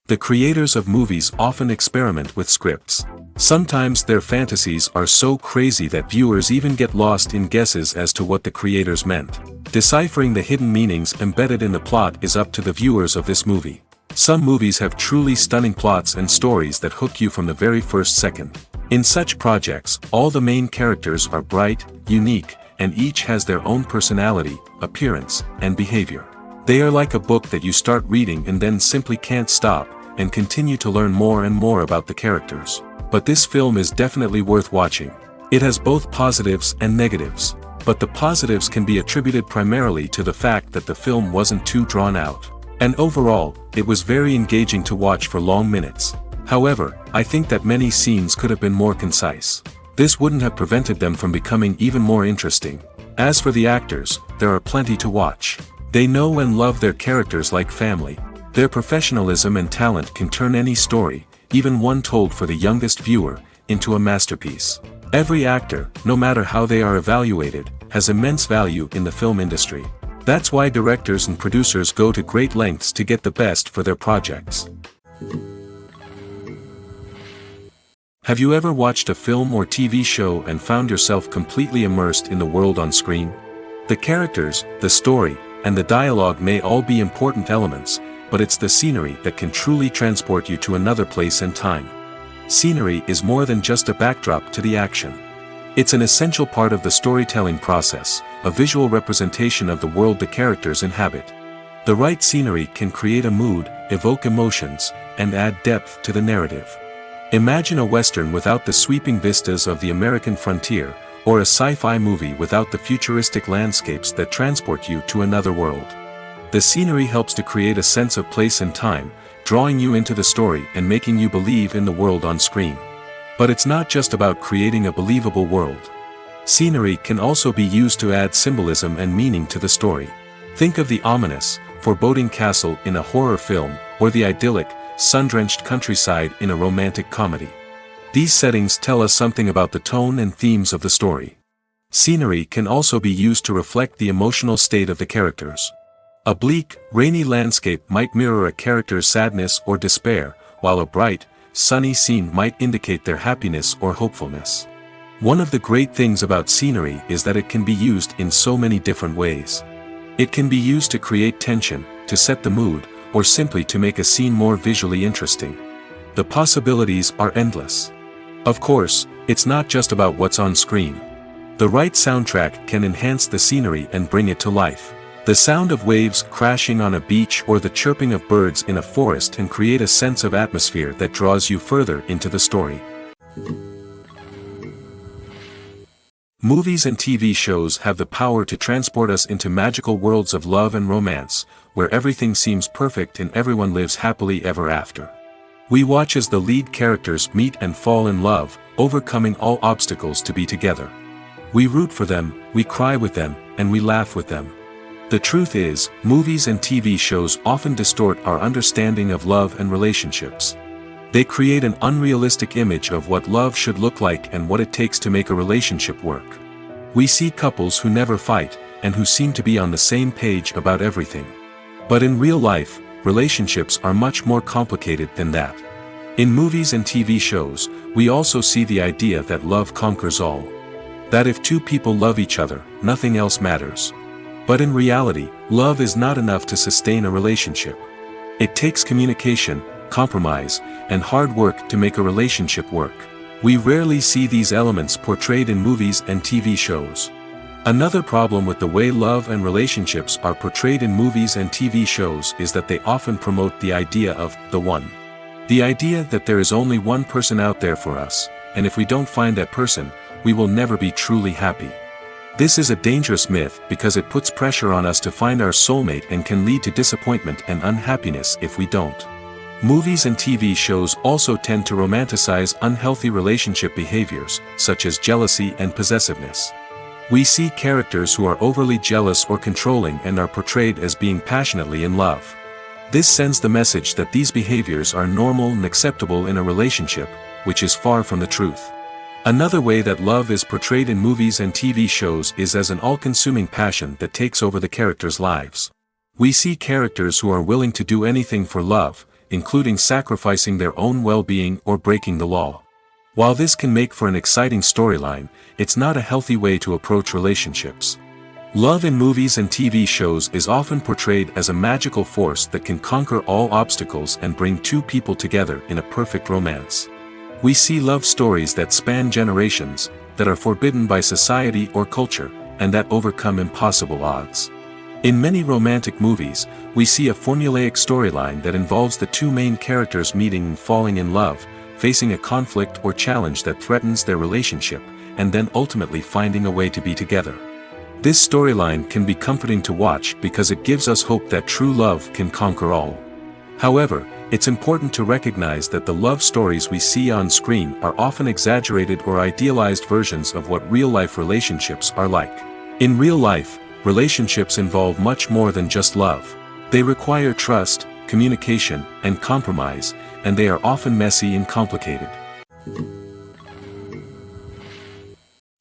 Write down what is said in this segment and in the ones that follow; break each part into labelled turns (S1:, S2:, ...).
S1: The creators of movies often experiment with scripts. Sometimes their fantasies are so crazy that viewers even get lost in guesses as to what the creators meant. Deciphering the hidden meanings embedded in the plot is up to the viewers of this movie. Some movies have truly stunning plots and stories that hook you from the very first second. In such projects, all the main characters are bright, unique, and each has their own personality, appearance, and behavior. They are like a book that you start reading and then simply can't stop, and continue to learn more and more about the characters. But this film is definitely worth watching. It has both positives and negatives. But the positives can be attributed primarily to the fact that the film wasn't too drawn out. And overall, it was very engaging to watch for long minutes. However, I think that many scenes could have been more concise. This wouldn't have prevented them from becoming even more interesting. As for the actors, there are plenty to watch. They know and love their characters like family. Their professionalism and talent can turn any story, even one told for the youngest viewer, into a masterpiece. Every actor, no matter how they are evaluated, has immense value in the film industry. That's why directors and producers go to great lengths to get the best for their projects. Have you ever watched a film or TV show and found yourself completely immersed in the world on screen? The characters, the story, and the dialogue may all be important elements, but it's the scenery that can truly transport you to another place and time. Scenery is more than just a backdrop to the action. It's an essential part of the storytelling process, a visual representation of the world the characters inhabit. The right scenery can create a mood, evoke emotions, and add depth to the narrative. Imagine a Western without the sweeping vistas of the American frontier, or a sci-fi movie without the futuristic landscapes that transport you to another world. The scenery helps to create a sense of place and time, drawing you into the story and making you believe in the world on screen. But it's not just about creating a believable world. Scenery can also be used to add symbolism and meaning to the story. Think of the ominous, foreboding castle in a horror film, or the idyllic, sun-drenched countryside in a romantic comedy. These settings tell us something about the tone and themes of the story. Scenery can also be used to reflect the emotional state of the characters. A bleak, rainy landscape might mirror a character's sadness or despair, while a bright, sunny scene might indicate their happiness or hopefulness. One of the great things about scenery is that it can be used in so many different ways. It can be used to create tension, to set the mood, or simply to make a scene more visually interesting. The possibilities are endless. Of course, it's not just about what's on screen. The right soundtrack can enhance the scenery and bring it to life. The sound of waves crashing on a beach or the chirping of birds in a forest can create a sense of atmosphere that draws you further into the story. Movies and TV shows have the power to transport us into magical worlds of love and romance, where everything seems perfect and everyone lives happily ever after. We watch as the lead characters meet and fall in love, overcoming all obstacles to be together. We root for them, we cry with them, and we laugh with them. The truth is, movies and TV shows often distort our understanding of love and relationships. They create an unrealistic image of what love should look like and what it takes to make a relationship work. We see couples who never fight, and who seem to be on the same page about everything. But in real life, relationships are much more complicated than that. In movies and TV shows, we also see the idea that love conquers all. That if two people love each other, nothing else matters. But in reality, love is not enough to sustain a relationship. It takes communication, compromise, and hard work to make a relationship work. We rarely see these elements portrayed in movies and TV shows. Another problem with the way love and relationships are portrayed in movies and TV shows is that they often promote the idea of the one. The idea that there is only one person out there for us, and if we don't find that person, we will never be truly happy. This is a dangerous myth because it puts pressure on us to find our soulmate and can lead to disappointment and unhappiness if we don't. Movies and TV shows also tend to romanticize unhealthy relationship behaviors, such as jealousy and possessiveness. We see characters who are overly jealous or controlling and are portrayed as being passionately in love. This sends the message that these behaviors are normal and acceptable in a relationship, which is far from the truth. Another way that love is portrayed in movies and TV shows is as an all-consuming passion that takes over the characters' lives. We see characters who are willing to do anything for love, including sacrificing their own well-being or breaking the law. While this can make for an exciting storyline, it's not a healthy way to approach relationships. Love in movies and TV shows is often portrayed as a magical force that can conquer all obstacles and bring two people together in a perfect romance. We see love stories that span generations, that are forbidden by society or culture, and that overcome impossible odds. In many romantic movies, we see a formulaic storyline that involves the two main characters meeting and falling in love, facing a conflict or challenge that threatens their relationship, and then ultimately finding a way to be together. This storyline can be comforting to watch because it gives us hope that true love can conquer all. However, it's important to recognize that the love stories we see on screen are often exaggerated or idealized versions of what real-life relationships are like. In real life, relationships involve much more than just love. They require trust, communication, and compromise, and they are often messy and complicated.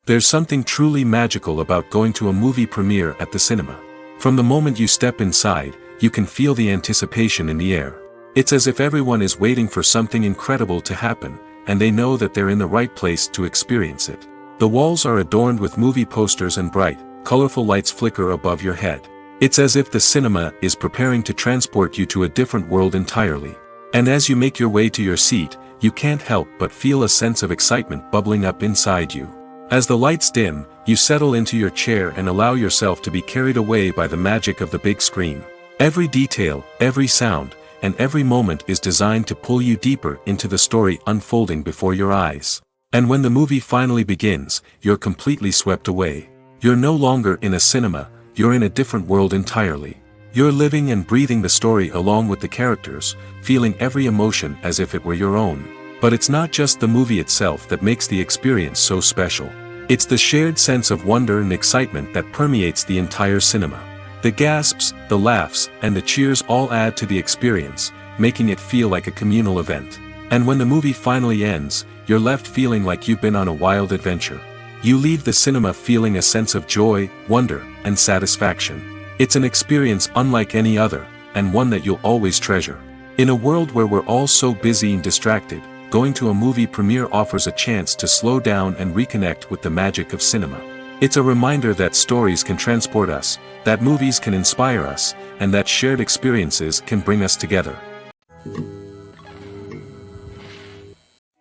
S1: There's something truly magical about going to a movie premiere at the cinema. From the moment you step inside, you can feel the anticipation in the air. It's as if everyone is waiting for something incredible to happen, and they know that they're in the right place to experience it. The walls are adorned with movie posters and bright, colorful lights flicker above your head. It's as if the cinema is preparing to transport you to a different world entirely. And as you make your way to your seat, you can't help but feel a sense of excitement bubbling up inside you. As the lights dim, you settle into your chair and allow yourself to be carried away by the magic of the big screen. Every detail, every sound, and every moment is designed to pull you deeper into the story unfolding before your eyes. And when the movie finally begins, you're completely swept away. You're no longer in a cinema, you're in a different world entirely. You're living and breathing the story along with the characters, feeling every emotion as if it were your own. But it's not just the movie itself that makes the experience so special. It's the shared sense of wonder and excitement that permeates the entire cinema. The gasps, the laughs, and the cheers all add to the experience, making it feel like a communal event. And when the movie finally ends, you're left feeling like you've been on a wild adventure. You leave the cinema feeling a sense of joy, wonder, and satisfaction. It's an experience unlike any other, and one that you'll always treasure. In a world where we're all so busy and distracted, going to a movie premiere offers a chance to slow down and reconnect with the magic of cinema. It's a reminder that stories can transport us, that movies can inspire us, and that shared experiences can bring us together.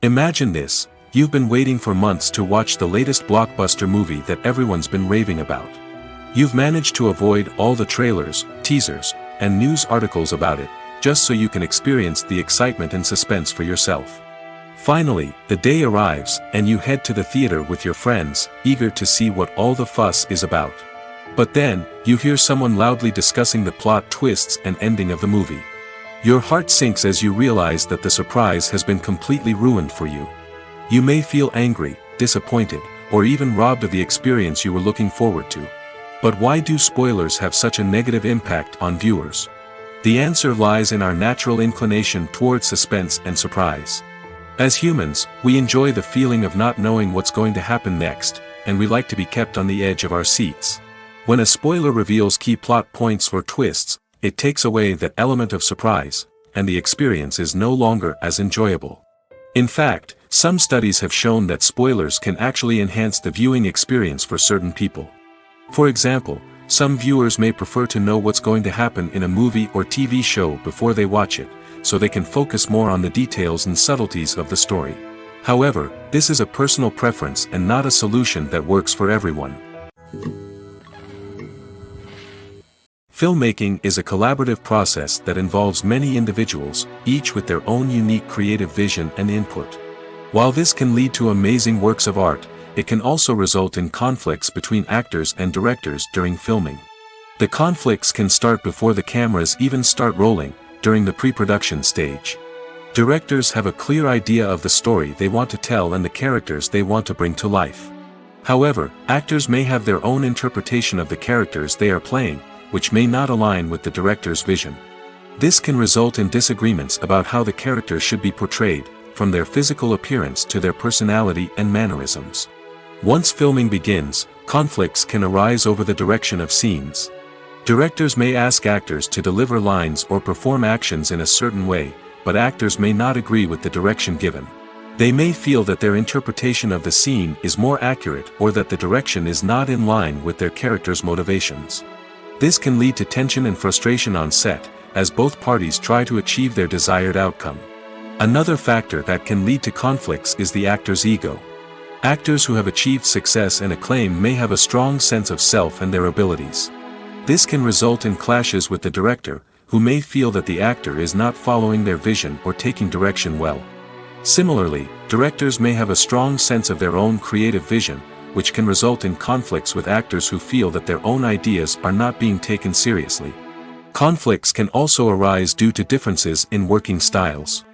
S1: Imagine this: you've been waiting for months to watch the latest blockbuster movie that everyone's been raving about. You've managed to avoid all the trailers, teasers, and news articles about it, just so you can experience the excitement and suspense for yourself. Finally, the day arrives, and you head to the theater with your friends, eager to see what all the fuss is about. But then, you hear someone loudly discussing the plot twists and ending of the movie. Your heart sinks as you realize that the surprise has been completely ruined for you. You may feel angry, disappointed, or even robbed of the experience you were looking forward to. But why do spoilers have such a negative impact on viewers? The answer lies in our natural inclination toward suspense and surprise. As humans, we enjoy the feeling of not knowing what's going to happen next, and we like to be kept on the edge of our seats. When a spoiler reveals key plot points or twists, it takes away that element of surprise, and the experience is no longer as enjoyable. In fact, some studies have shown that spoilers can actually enhance the viewing experience for certain people. For example, some viewers may prefer to know what's going to happen in a movie or TV show before they watch it, so they can focus more on the details and subtleties of the story. However, this is a personal preference and not a solution that works for everyone. Filmmaking is a collaborative process that involves many individuals, each with their own unique creative vision and input. While this can lead to amazing works of art, it can also result in conflicts between actors and directors during filming. The conflicts can start before the cameras even start rolling, during the pre-production stage. Directors have a clear idea of the story they want to tell and the characters they want to bring to life. However, actors may have their own interpretation of the characters they are playing, which may not align with the director's vision. This can result in disagreements about how the characters should be portrayed, from their physical appearance to their personality and mannerisms. Once filming begins, conflicts can arise over the direction of scenes. Directors may ask actors to deliver lines or perform actions in a certain way, but actors may not agree with the direction given. They may feel that their interpretation of the scene is more accurate or that the direction is not in line with their character's motivations. This can lead to tension and frustration on set, as both parties try to achieve their desired outcome. Another factor that can lead to conflicts is the actor's ego. Actors who have achieved success and acclaim may have a strong sense of self and their abilities. This can result in clashes with the director, who may feel that the actor is not following their vision or taking direction well. Similarly, directors may have a strong sense of their own creative vision, which can result in conflicts with actors who feel that their own ideas are not being taken seriously. Conflicts can also arise due to differences in working styles.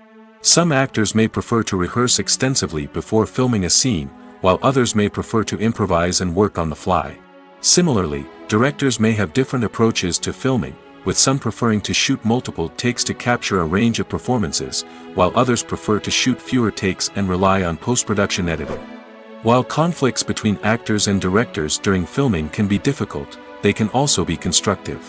S1: Some actors may prefer to rehearse extensively before filming a scene, while others may prefer to improvise and work on the fly. Similarly, directors may have different approaches to filming, with some preferring to shoot multiple takes to capture a range of performances, while others prefer to shoot fewer takes and rely on post-production editing. While conflicts between actors and directors during filming can be difficult, they can also be constructive.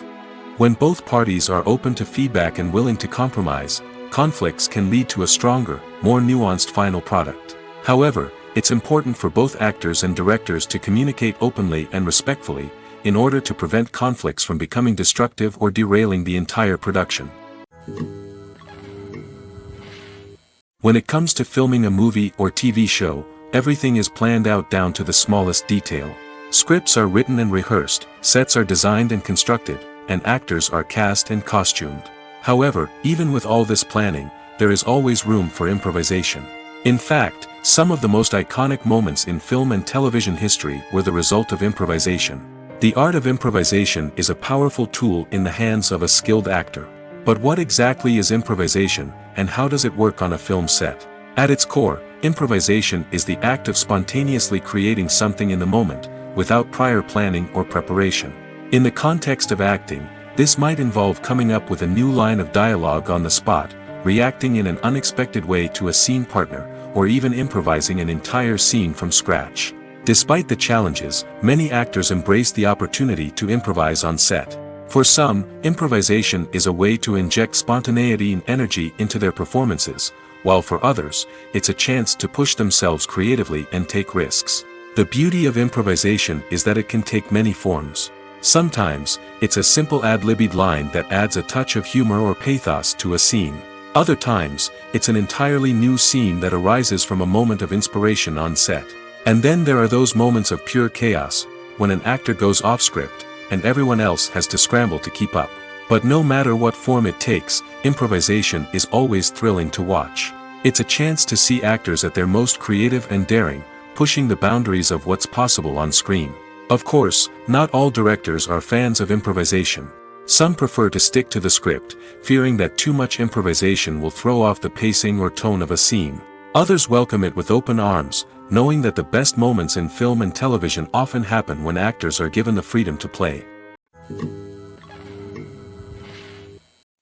S1: When both parties are open to feedback and willing to compromise, conflicts can lead to a stronger, more nuanced final product. However, it's important for both actors and directors to communicate openly and respectfully, in order to prevent conflicts from becoming destructive or derailing the entire production. When it comes to filming a movie or TV show, everything is planned out down to the smallest detail. Scripts are written and rehearsed, sets are designed and constructed, and actors are cast and costumed. However, even with all this planning, there is always room for improvisation. In fact, some of the most iconic moments in film and television history were the result of improvisation. The art of improvisation is a powerful tool in the hands of a skilled actor. But what exactly is improvisation, and how does it work on a film set? At its core, improvisation is the act of spontaneously creating something in the moment, without prior planning or preparation. In the context of acting, this might involve coming up with a new line of dialogue on the spot, reacting in an unexpected way to a scene partner, or even improvising an entire scene from scratch. Despite the challenges, many actors embrace the opportunity to improvise on set. For some, improvisation is a way to inject spontaneity and energy into their performances, while for others, it's a chance to push themselves creatively and take risks. The beauty of improvisation is that it can take many forms. Sometimes, it's a simple ad-libbed line that adds a touch of humor or pathos to a scene. Other times, it's an entirely new scene that arises from a moment of inspiration on set. And then there are those moments of pure chaos, when an actor goes off script, and everyone else has to scramble to keep up. But no matter what form it takes, improvisation is always thrilling to watch. It's a chance to see actors at their most creative and daring, pushing the boundaries of what's possible on screen. Of course, not all directors are fans of improvisation. Some prefer to stick to the script, fearing that too much improvisation will throw off the pacing or tone of a scene. Others welcome it with open arms, knowing that the best moments in film and television often happen when actors are given the freedom to play.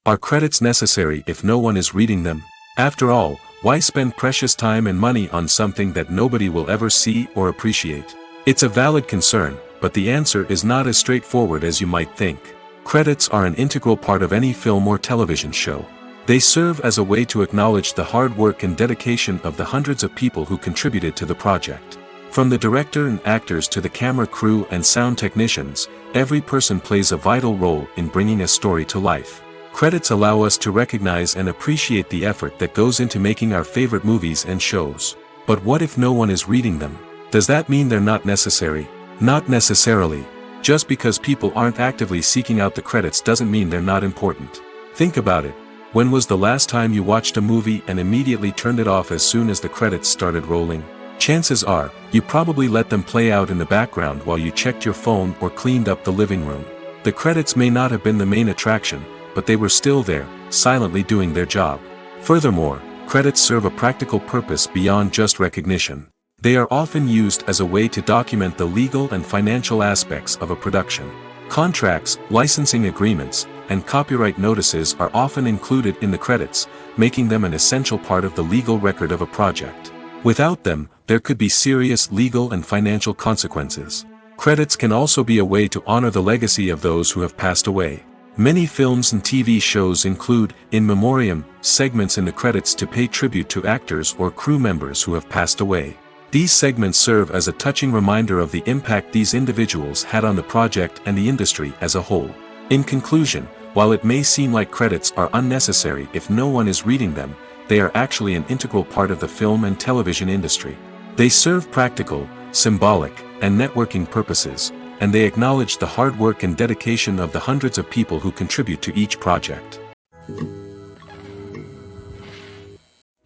S1: Are credits necessary if no one is reading them? After all, why spend precious time and money on something that nobody will ever see or appreciate? It's a valid concern, but the answer is not as straightforward as you might think. Credits are an integral part of any film or television show. They serve as a way to acknowledge the hard work and dedication of the hundreds of people who contributed to the project. From the director and actors to the camera crew and sound technicians, every person plays a vital role in bringing a story to life. Credits allow us to recognize and appreciate the effort that goes into making our favorite movies and shows. But what if no one is reading them? Does that mean they're not necessary? Not necessarily. Just because people aren't actively seeking out the credits doesn't mean they're not important. Think about it. When was the last time you watched a movie and immediately turned it off as soon as the credits started rolling? Chances are, you probably let them play out in the background while you checked your phone or cleaned up the living room. The credits may not have been the main attraction, but they were still there, silently doing their job. Furthermore, credits serve a practical purpose beyond just recognition. They are often used as a way to document the legal and financial aspects of a production. Contracts, licensing agreements, and copyright notices are often included in the credits, making them an essential part of the legal record of a project. Without them, there could be serious legal and financial consequences. Credits can also be a way to honor the legacy of those who have passed away. Many films and TV shows include, in memoriam, segments in the credits to pay tribute to actors or crew members who have passed away. These segments serve as a touching reminder of the impact these individuals had on the project and the industry as a whole. In conclusion, while it may seem like credits are unnecessary if no one is reading them, they are actually an integral part of the film and television industry. They serve practical, symbolic, and networking purposes, and they acknowledge the hard work and dedication of the hundreds of people who contribute to each project.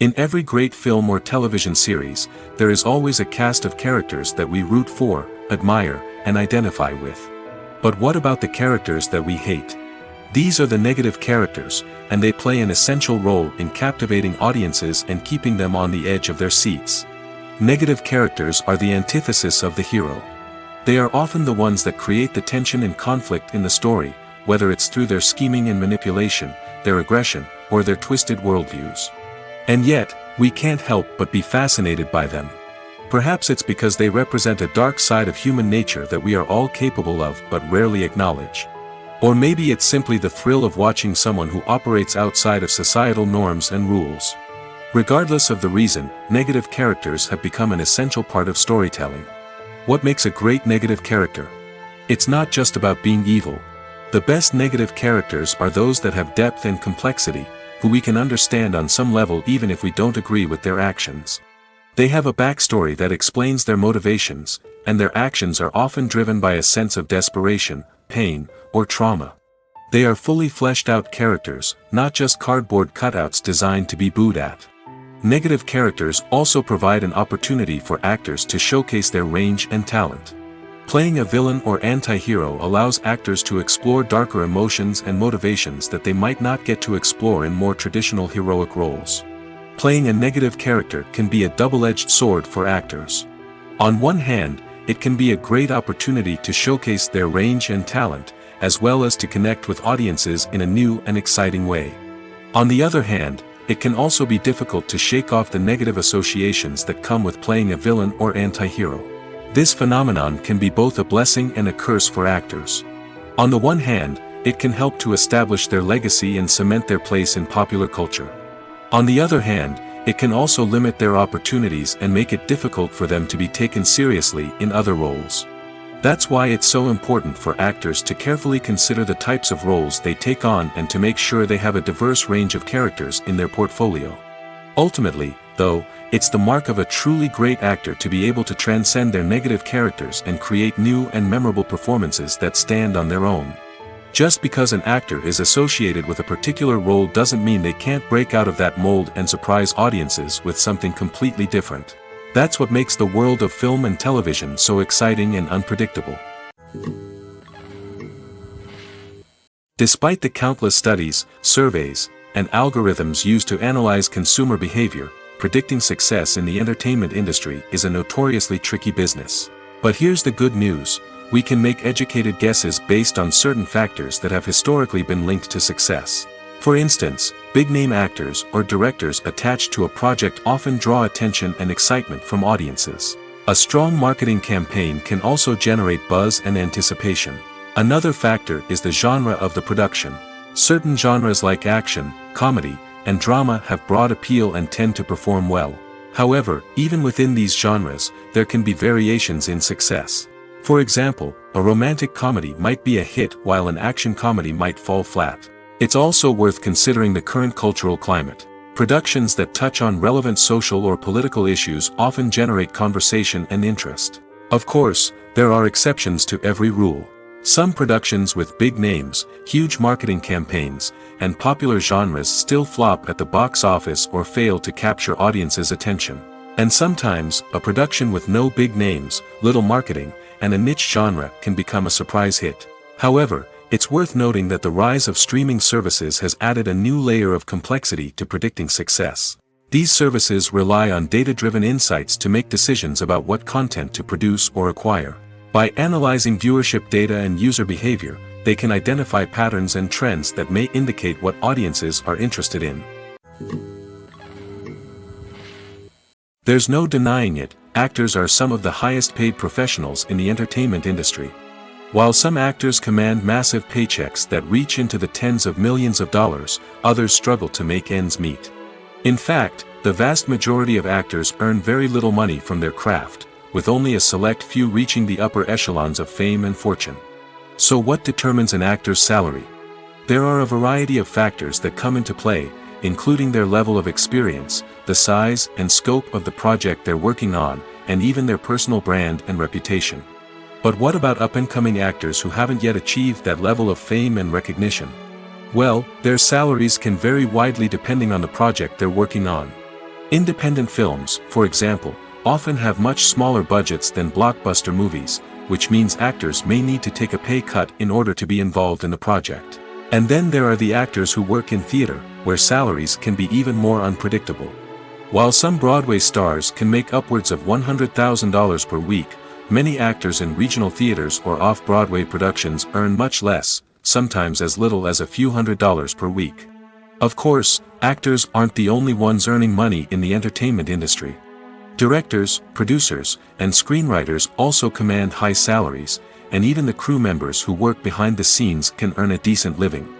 S1: In every great film or television series, there is always a cast of characters that we root for, admire, and identify with. But what about the characters that we hate? These are the negative characters, and they play an essential role in captivating audiences and keeping them on the edge of their seats. Negative characters are the antithesis of the hero. They are often the ones that create the tension and conflict in the story, whether it's through their scheming and manipulation, their aggression, or their twisted worldviews. And yet, we can't help but be fascinated by them. Perhaps it's because they represent a dark side of human nature that we are all capable of but rarely acknowledge. Or maybe it's simply the thrill of watching someone who operates outside of societal norms and rules. Regardless of the reason, negative characters have become an essential part of storytelling. What makes a great negative character? It's not just about being evil. The best negative characters are those that have depth and complexity, who we can understand on some level even if we don't agree with their actions. They have a backstory that explains their motivations, and their actions are often driven by a sense of desperation, pain, or trauma. They are fully fleshed out characters, not just cardboard cutouts designed to be booed at. Negative characters also provide an opportunity for actors to showcase their range and talent. Playing a villain or anti-hero allows actors to explore darker emotions and motivations that they might not get to explore in more traditional heroic roles. Playing a negative character can be a double-edged sword for actors. On one hand, it can be a great opportunity to showcase their range and talent, as well as to connect with audiences in a new and exciting way. On the other hand, it can also be difficult to shake off the negative associations that come with playing a villain or anti-hero. This phenomenon can be both a blessing and a curse for actors. On the one hand, it can help to establish their legacy and cement their place in popular culture. On the other hand, it can also limit their opportunities and make it difficult for them to be taken seriously in other roles. That's why it's so important for actors to carefully consider the types of roles they take on and to make sure they have a diverse range of characters in their portfolio. Ultimately, though, it's the mark of a truly great actor to be able to transcend their negative characters and create new and memorable performances that stand on their own. Just because an actor is associated with a particular role doesn't mean they can't break out of that mold and surprise audiences with something completely different. That's what makes the world of film and television so exciting and unpredictable. Despite the countless studies, surveys, and algorithms used to analyze consumer behavior, predicting success in the entertainment industry is a notoriously tricky business. But here's the good news: we can make educated guesses based on certain factors that have historically been linked to success. For instance, big-name actors or directors attached to a project often draw attention and excitement from audiences. A strong marketing campaign can also generate buzz and anticipation. Another factor is the genre of the production. Certain genres like action, comedy, and drama have broad appeal and tend to perform well. However, even within these genres, there can be variations in success. For example, a romantic comedy might be a hit while an action comedy might fall flat. It's also worth considering the current cultural climate. Productions that touch on relevant social or political issues often generate conversation and interest. Of course, there are exceptions to every rule. Some productions with big names, huge marketing campaigns, and popular genres still flop at the box office or fail to capture audiences' attention. And sometimes, a production with no big names, little marketing, and a niche genre can become a surprise hit. However, it's worth noting that the rise of streaming services has added a new layer of complexity to predicting success. These services rely on data-driven insights to make decisions about what content to produce or acquire. By analyzing viewership data and user behavior, they can identify patterns and trends that may indicate what audiences are interested in. There's no denying it, actors are some of the highest paid professionals in the entertainment industry. While some actors command massive paychecks that reach into the tens of millions of dollars, others struggle to make ends meet. In fact, the vast majority of actors earn very little money from their craft, with only a select few reaching the upper echelons of fame and fortune. So what determines an actor's salary? There are a variety of factors that come into play, including their level of experience, the size and scope of the project they're working on, and even their personal brand and reputation. But what about up-and-coming actors who haven't yet achieved that level of fame and recognition? Well, their salaries can vary widely depending on the project they're working on. Independent films, for example, often have much smaller budgets than blockbuster movies, which means actors may need to take a pay cut in order to be involved in the project. And then there are the actors who work in theater, where salaries can be even more unpredictable. While some Broadway stars can make upwards of $100,000 per week, many actors in regional theaters or off-Broadway productions earn much less, sometimes as little as a few $100s per week. Of course, actors aren't the only ones earning money in the entertainment industry. Directors, producers, and screenwriters also command high salaries, and even the crew members who work behind the scenes can earn a decent living.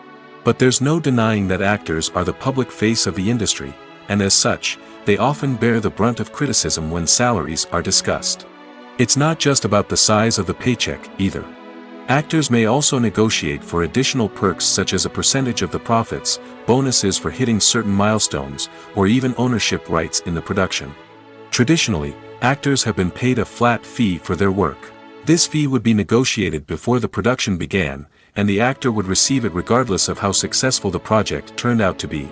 S1: But there's no denying that actors are the public face of the industry, and as such, they often bear the brunt of criticism when salaries are discussed. It's not just about the size of the paycheck, either. Actors may also negotiate for additional perks such as a percentage of the profits, bonuses for hitting certain milestones, or even ownership rights in the production. Traditionally, actors have been paid a flat fee for their work. This fee would be negotiated before the production began, and the actor would receive it regardless of how successful the project turned out to be.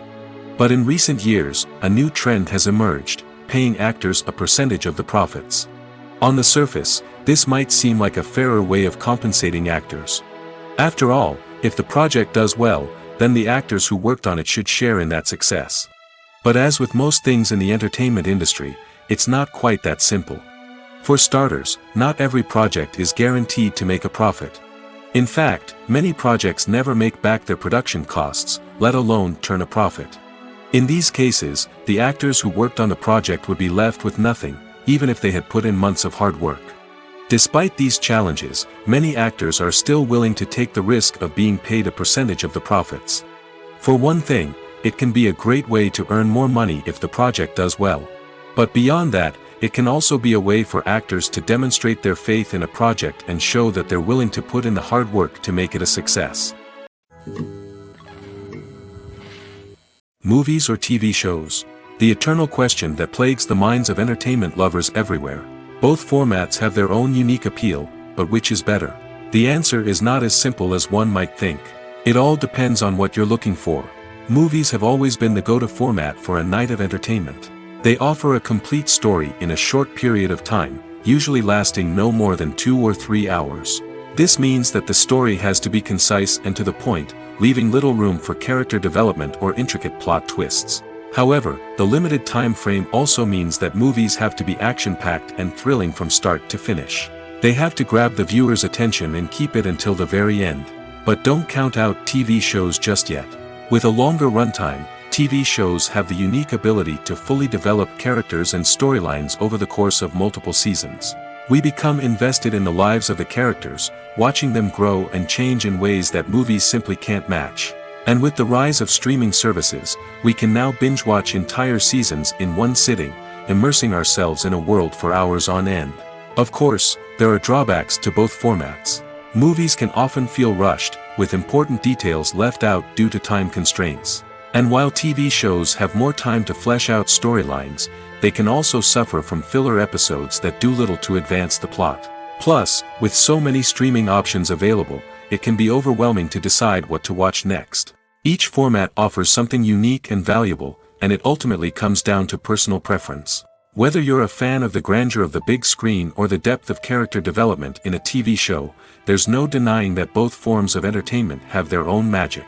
S1: But in recent years, a new trend has emerged, paying actors a percentage of the profits. On the surface, this might seem like a fairer way of compensating actors. After all, if the project does well, then the actors who worked on it should share in that success. But as with most things in the entertainment industry, it's not quite that simple. For starters, not every project is guaranteed to make a profit. In fact, many projects never make back their production costs, let alone turn a profit. In these cases, the actors who worked on the project would be left with nothing, even if they had put in months of hard work. Despite these challenges, many actors are still willing to take the risk of being paid a percentage of the profits. For one thing, it can be a great way to earn more money if the project does well. But beyond that, it can also be a way for actors to demonstrate their faith in a project and show that they're willing to put in the hard work to make it a success. Movies or TV shows? The eternal question that plagues the minds of entertainment lovers everywhere. Both formats have their own unique appeal, but which is better? The answer is not as simple as one might think. It all depends on what you're looking for. Movies have always been the go-to format for a night of entertainment. They offer a complete story in a short period of time, usually lasting no more than 2 or 3 hours. This means that the story has to be concise and to the point, leaving little room for character development or intricate plot twists. However, the limited time frame also means that movies have to be action-packed and thrilling from start to finish. They have to grab the viewer's attention and keep it until the very end. But don't count out TV shows just yet. With a longer runtime, TV shows have the unique ability to fully develop characters and storylines over the course of multiple seasons. We become invested in the lives of the characters, watching them grow and change in ways that movies simply can't match. And with the rise of streaming services, we can now binge-watch entire seasons in one sitting, immersing ourselves in a world for hours on end. Of course, there are drawbacks to both formats. Movies can often feel rushed, with important details left out due to time constraints. And while TV shows have more time to flesh out storylines, they can also suffer from filler episodes that do little to advance the plot. Plus, with so many streaming options available, it can be overwhelming to decide what to watch next. Each format offers something unique and valuable, and it ultimately comes down to personal preference. Whether you're a fan of the grandeur of the big screen or the depth of character development in a TV show, there's no denying that both forms of entertainment have their own magic.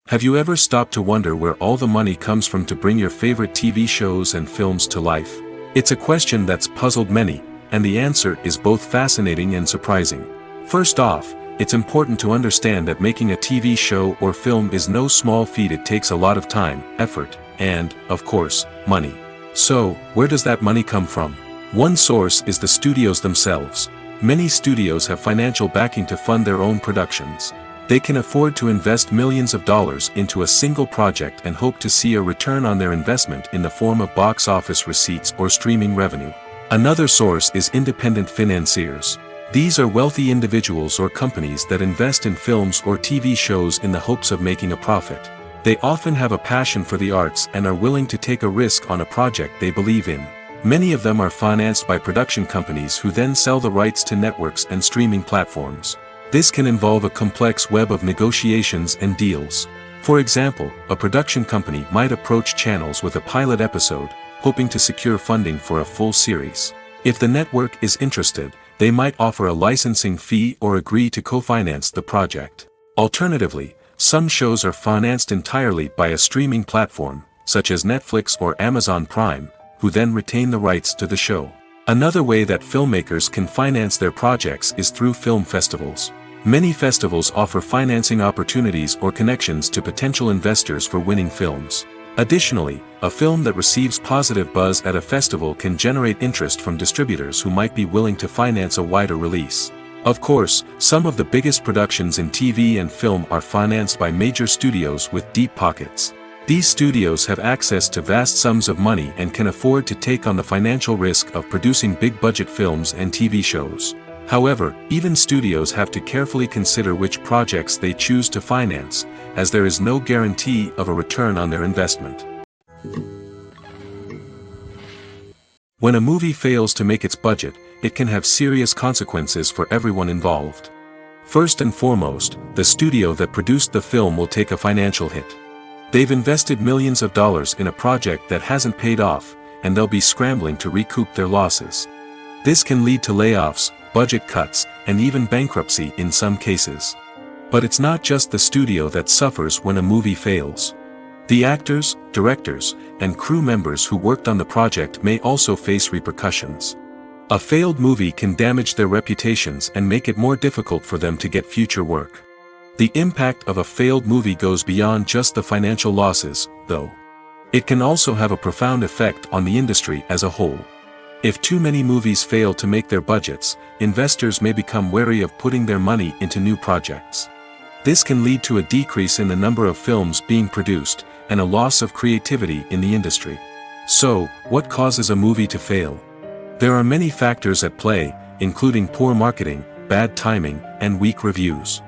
S1: Have you ever stopped to wonder where all the money comes from to bring your favorite TV shows and films to life? It's a question that's puzzled many, and the answer is both fascinating and surprising. First off, it's important to understand that making a TV show or film is no small feat. It takes a lot of time, effort, and, of course, money. So, where does that money come from? One source is the studios themselves. Many studios have financial backing to fund their own productions. They can afford to invest millions of dollars into a single project and hope to see a return on their investment in the form of box office receipts or streaming revenue. Another source is independent financiers. These are wealthy individuals or companies that invest in films or TV shows in the hopes of making a profit. They often have a passion for the arts and are willing to take a risk on a project they believe in. Many of them are financed by production companies who then sell the rights to networks and streaming platforms. This can involve a complex web of negotiations and deals. For example, a production company might approach channels with a pilot episode, hoping to secure funding for a full series. If the network is interested, they might offer a licensing fee or agree to co-finance the project. Alternatively, some shows are financed entirely by a streaming platform, such as Netflix or Amazon Prime, who then retain the rights to the show. Another way that filmmakers can finance their projects is through film festivals. Many festivals offer financing opportunities or connections to potential investors for winning films. Additionally, a film that receives positive buzz at a festival can generate interest from distributors who might be willing to finance a wider release. Of course, some of the biggest productions in TV and film are financed by major studios with deep pockets. These studios have access to vast sums of money and can afford to take on the financial risk of producing big-budget films and TV shows. However, even studios have to carefully consider which projects they choose to finance, as there is no guarantee of a return on their investment. When a movie fails to make its budget, it can have serious consequences for everyone involved. First and foremost, the studio that produced the film will take a financial hit. They've invested millions of dollars in a project that hasn't paid off, and they'll be scrambling to recoup their losses. This can lead to layoffs, budget cuts, and even bankruptcy in some cases. But it's not just the studio that suffers when a movie fails. The actors, directors, and crew members who worked on the project may also face repercussions. A failed movie can damage their reputations and make it more difficult for them to get future work. The impact of a failed movie goes beyond just the financial losses, though. It can also have a profound effect on the industry as a whole. If too many movies fail to make their budgets, investors may become wary of putting their money into new projects. This can lead to a decrease in the number of films being produced, and a loss of creativity in the industry. So, what causes a movie to fail? There are many factors at play, including poor marketing, bad timing, and weak reviews.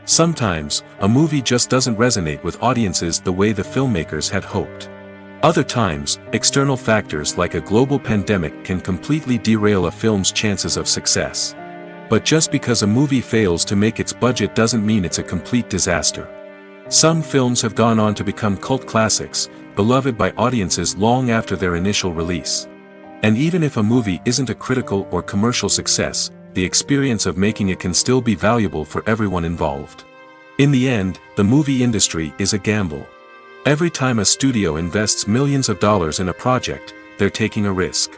S1: Sometimes, a movie just doesn't resonate with audiences the way the filmmakers had hoped. Other times, external factors like a global pandemic can completely derail a film's chances of success. But just because a movie fails to make its budget doesn't mean it's a complete disaster. Some films have gone on to become cult classics, beloved by audiences long after their initial release. And even if a movie isn't a critical or commercial success, the experience of making it can still be valuable for everyone involved. In the end, the movie industry is a gamble. Every time a studio invests millions of dollars in a project, they're taking a risk.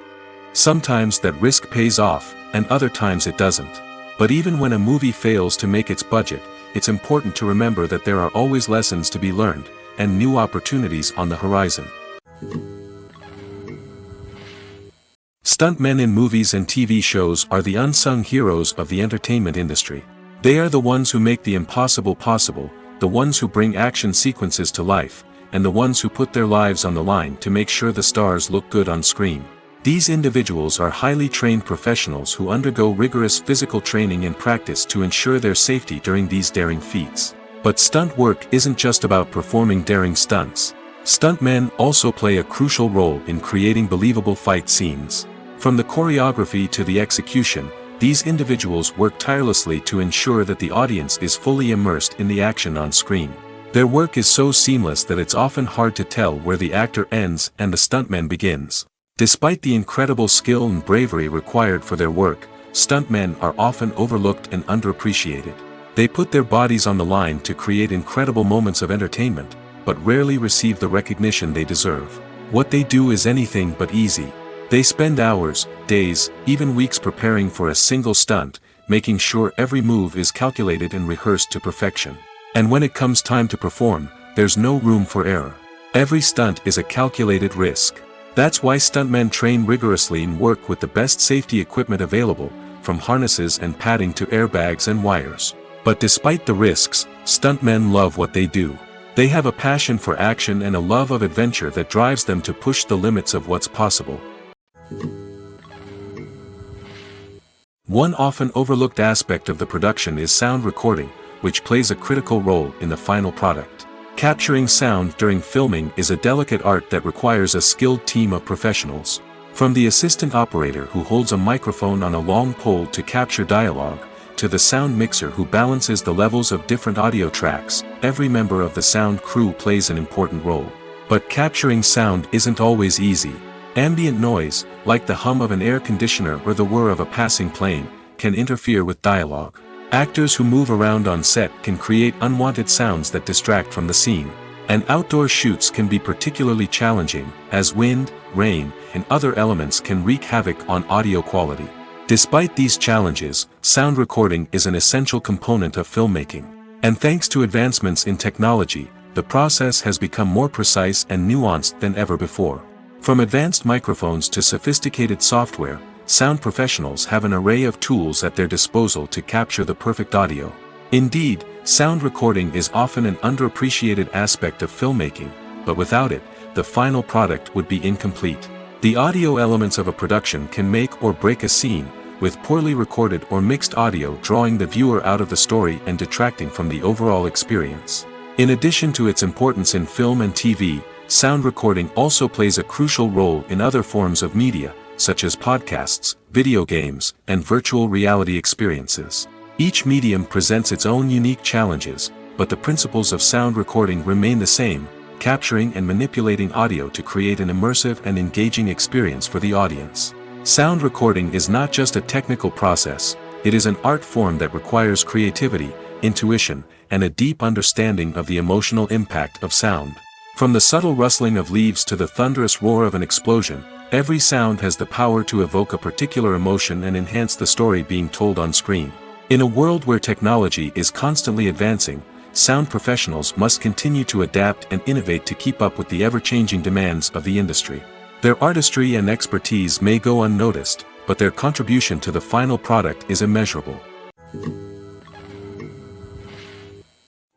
S1: Sometimes that risk pays off, and other times it doesn't. But even when a movie fails to make its budget, it's important to remember that there are always lessons to be learned, and new opportunities on the horizon. Stuntmen in movies and TV shows are the unsung heroes of the entertainment industry. They are the ones who make the impossible possible, the ones who bring action sequences to life, and the ones who put their lives on the line to make sure the stars look good on screen. These individuals are highly trained professionals who undergo rigorous physical training and practice to ensure their safety during these daring feats. But stunt work isn't just about performing daring stunts. Stuntmen also play a crucial role in creating believable fight scenes. From the choreography to the execution, these individuals work tirelessly to ensure that the audience is fully immersed in the action on screen. Their work is so seamless that it's often hard to tell where the actor ends and the stuntman begins. Despite the incredible skill and bravery required for their work, stuntmen are often overlooked and underappreciated. They put their bodies on the line to create incredible moments of entertainment, but rarely receive the recognition they deserve. What they do is anything but easy. They spend hours, days, even weeks preparing for a single stunt, making sure every move is calculated and rehearsed to perfection. And when it comes time to perform, there's no room for error. Every stunt is a calculated risk. That's why stuntmen train rigorously and work with the best safety equipment available, from harnesses and padding to airbags and wires. But despite the risks, stuntmen love what they do. They have a passion for action and a love of adventure that drives them to push the limits of what's possible. One often overlooked aspect of the production is sound recording, which plays a critical role in the final product. Capturing sound during filming is a delicate art that requires a skilled team of professionals. From the assistant operator who holds a microphone on a long pole to capture dialogue, to the sound mixer who balances the levels of different audio tracks, every member of the sound crew plays an important role. But capturing sound isn't always easy. Ambient noise, like the hum of an air conditioner or the whir of a passing plane, can interfere with dialogue. Actors who move around on set can create unwanted sounds that distract from the scene. And outdoor shoots can be particularly challenging, as wind, rain, and other elements can wreak havoc on audio quality. Despite these challenges, sound recording is an essential component of filmmaking. And thanks to advancements in technology, the process has become more precise and nuanced than ever before. From advanced microphones to sophisticated software, sound professionals have an array of tools at their disposal to capture the perfect audio. Indeed, sound recording is often an underappreciated aspect of filmmaking, but without it, the final product would be incomplete. The audio elements of a production can make or break a scene, with poorly recorded or mixed audio drawing the viewer out of the story and detracting from the overall experience. In addition to its importance in film and TV, sound recording also plays a crucial role in other forms of media, such as podcasts, video games, and virtual reality experiences. Each medium presents its own unique challenges, but the principles of sound recording remain the same, capturing and manipulating audio to create an immersive and engaging experience for the audience. Sound recording is not just a technical process, it is an art form that requires creativity, intuition, and a deep understanding of the emotional impact of sound. From the subtle rustling of leaves to the thunderous roar of an explosion, every sound has the power to evoke a particular emotion and enhance the story being told on screen. In a world where technology is constantly advancing, sound professionals must continue to adapt and innovate to keep up with the ever-changing demands of the industry. Their artistry and expertise may go unnoticed, but their contribution to the final product is immeasurable.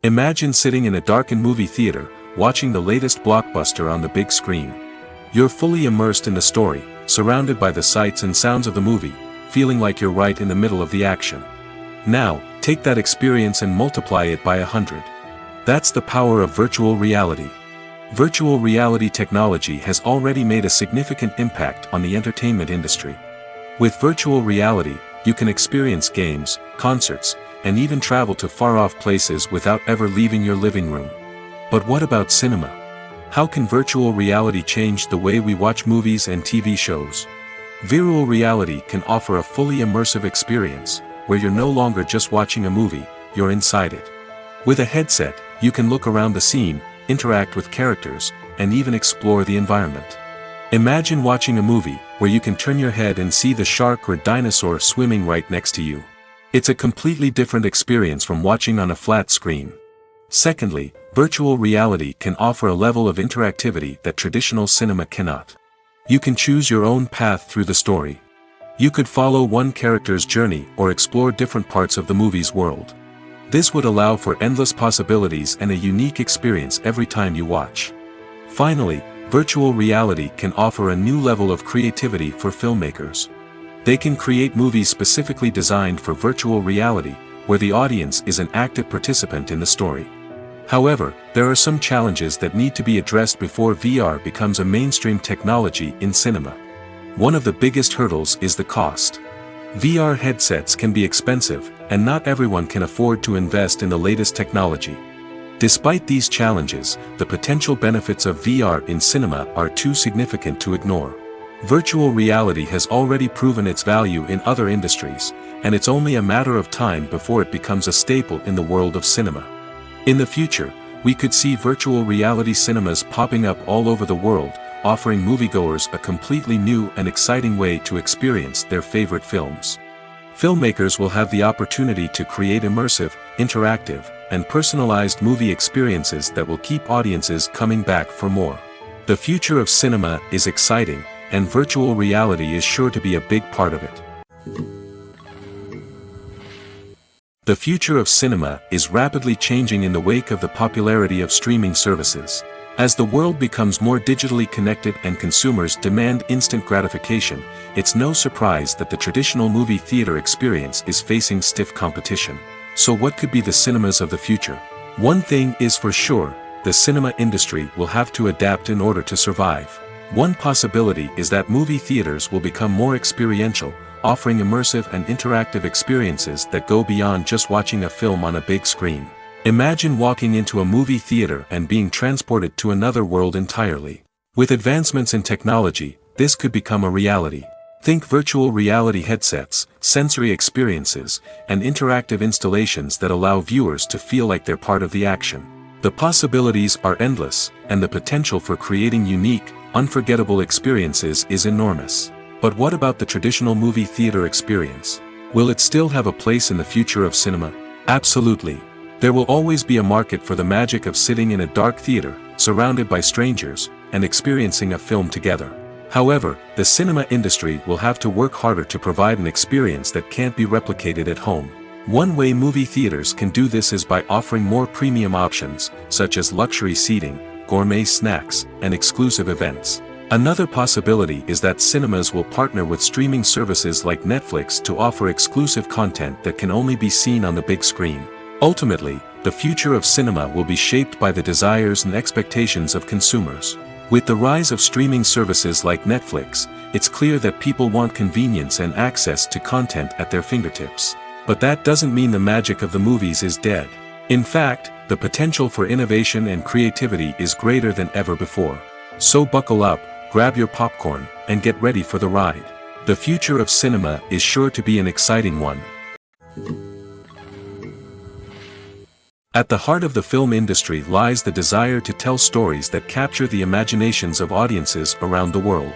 S1: Imagine sitting in a darkened movie theater, watching the latest blockbuster on the big screen. You're fully immersed in the story, surrounded by the sights and sounds of the movie, feeling like you're right in the middle of the action. Now, take that experience and multiply it by 100. That's the power of virtual reality. Virtual reality technology has already made a significant impact on the entertainment industry. With virtual reality, you can experience games, concerts, and even travel to far-off places without ever leaving your living room. But what about cinema? How can virtual reality change the way we watch movies and TV shows? Virtual reality can offer a fully immersive experience, where you're no longer just watching a movie, you're inside it. With a headset, you can look around the scene, interact with characters, and even explore the environment. Imagine watching a movie, where you can turn your head and see the shark or dinosaur swimming right next to you. It's a completely different experience from watching on a flat screen. Secondly, virtual reality can offer a level of interactivity that traditional cinema cannot. You can choose your own path through the story. You could follow one character's journey or explore different parts of the movie's world. This would allow for endless possibilities and a unique experience every time you watch. Finally, virtual reality can offer a new level of creativity for filmmakers. They can create movies specifically designed for virtual reality, where the audience is an active participant in the story. However, there are some challenges that need to be addressed before VR becomes a mainstream technology in cinema. One of the biggest hurdles is the cost. VR headsets can be expensive, and not everyone can afford to invest in the latest technology. Despite these challenges, the potential benefits of VR in cinema are too significant to ignore. Virtual reality has already proven its value in other industries, and it's only a matter of time before it becomes a staple in the world of cinema. In the future, we could see virtual reality cinemas popping up all over the world, offering moviegoers a completely new and exciting way to experience their favorite films. Filmmakers will have the opportunity to create immersive, interactive, and personalized movie experiences that will keep audiences coming back for more. The future of cinema is exciting, and virtual reality is sure to be a big part of it. The future of cinema is rapidly changing in the wake of the popularity of streaming services. As the world becomes more digitally connected and consumers demand instant gratification, it's no surprise that the traditional movie theater experience is facing stiff competition. So what could be the cinemas of the future? One thing is for sure, the cinema industry will have to adapt in order to survive. One possibility is that movie theaters will become more experiential, offering immersive and interactive experiences that go beyond just watching a film on a big screen. Imagine walking into a movie theater and being transported to another world entirely. With advancements in technology, this could become a reality. Think virtual reality headsets, sensory experiences, and interactive installations that allow viewers to feel like they're part of the action. The possibilities are endless, and the potential for creating unique, unforgettable experiences is enormous. But what about the traditional movie theater experience? Will it still have a place in the future of cinema? Absolutely. There will always be a market for the magic of sitting in a dark theater, surrounded by strangers, and experiencing a film together. However, the cinema industry will have to work harder to provide an experience that can't be replicated at home. One way movie theaters can do this is by offering more premium options, such as luxury seating, gourmet snacks, and exclusive events. Another possibility is that cinemas will partner with streaming services like Netflix to offer exclusive content that can only be seen on the big screen. Ultimately, the future of cinema will be shaped by the desires and expectations of consumers. With the rise of streaming services like Netflix, it's clear that people want convenience and access to content at their fingertips. But that doesn't mean the magic of the movies is dead. In fact, the potential for innovation and creativity is greater than ever before. So buckle up, grab your popcorn, and get ready for the ride. The future of cinema is sure to be an exciting one. At the heart of the film industry lies the desire to tell stories that capture the imaginations of audiences around the world.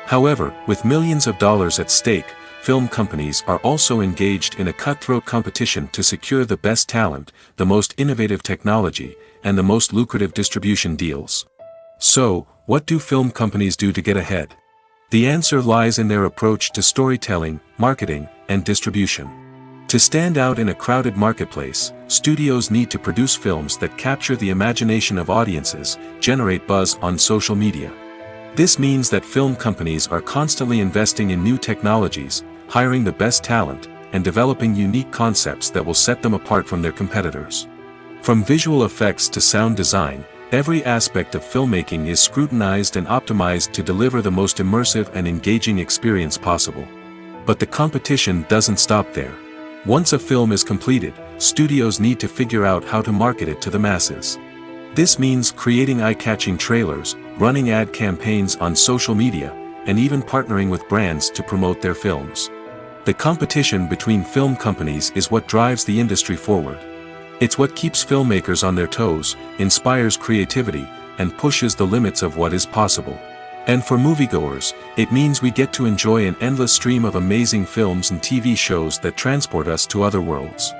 S1: However, with millions of dollars at stake, film companies are also engaged in a cutthroat competition to secure the best talent, the most innovative technology, and the most lucrative distribution deals. So, what do film companies do to get ahead? The answer lies in their approach to storytelling, marketing, and distribution. To stand out in a crowded marketplace, studios need to produce films that capture the imagination of audiences, generate buzz on social media. This means that film companies are constantly investing in new technologies, hiring the best talent, and developing unique concepts that will set them apart from their competitors. From visual effects to sound design, every aspect of filmmaking is scrutinized and optimized to deliver the most immersive and engaging experience possible. But the competition doesn't stop there. Once a film is completed, studios need to figure out how to market it to the masses. This means creating eye-catching trailers, running ad campaigns on social media, and even partnering with brands to promote their films. The competition between film companies is what drives the industry forward. It's what keeps filmmakers on their toes, inspires creativity, and pushes the limits of what is possible. And for moviegoers, it means we get to enjoy an endless stream of amazing films and TV shows that transport us to other worlds.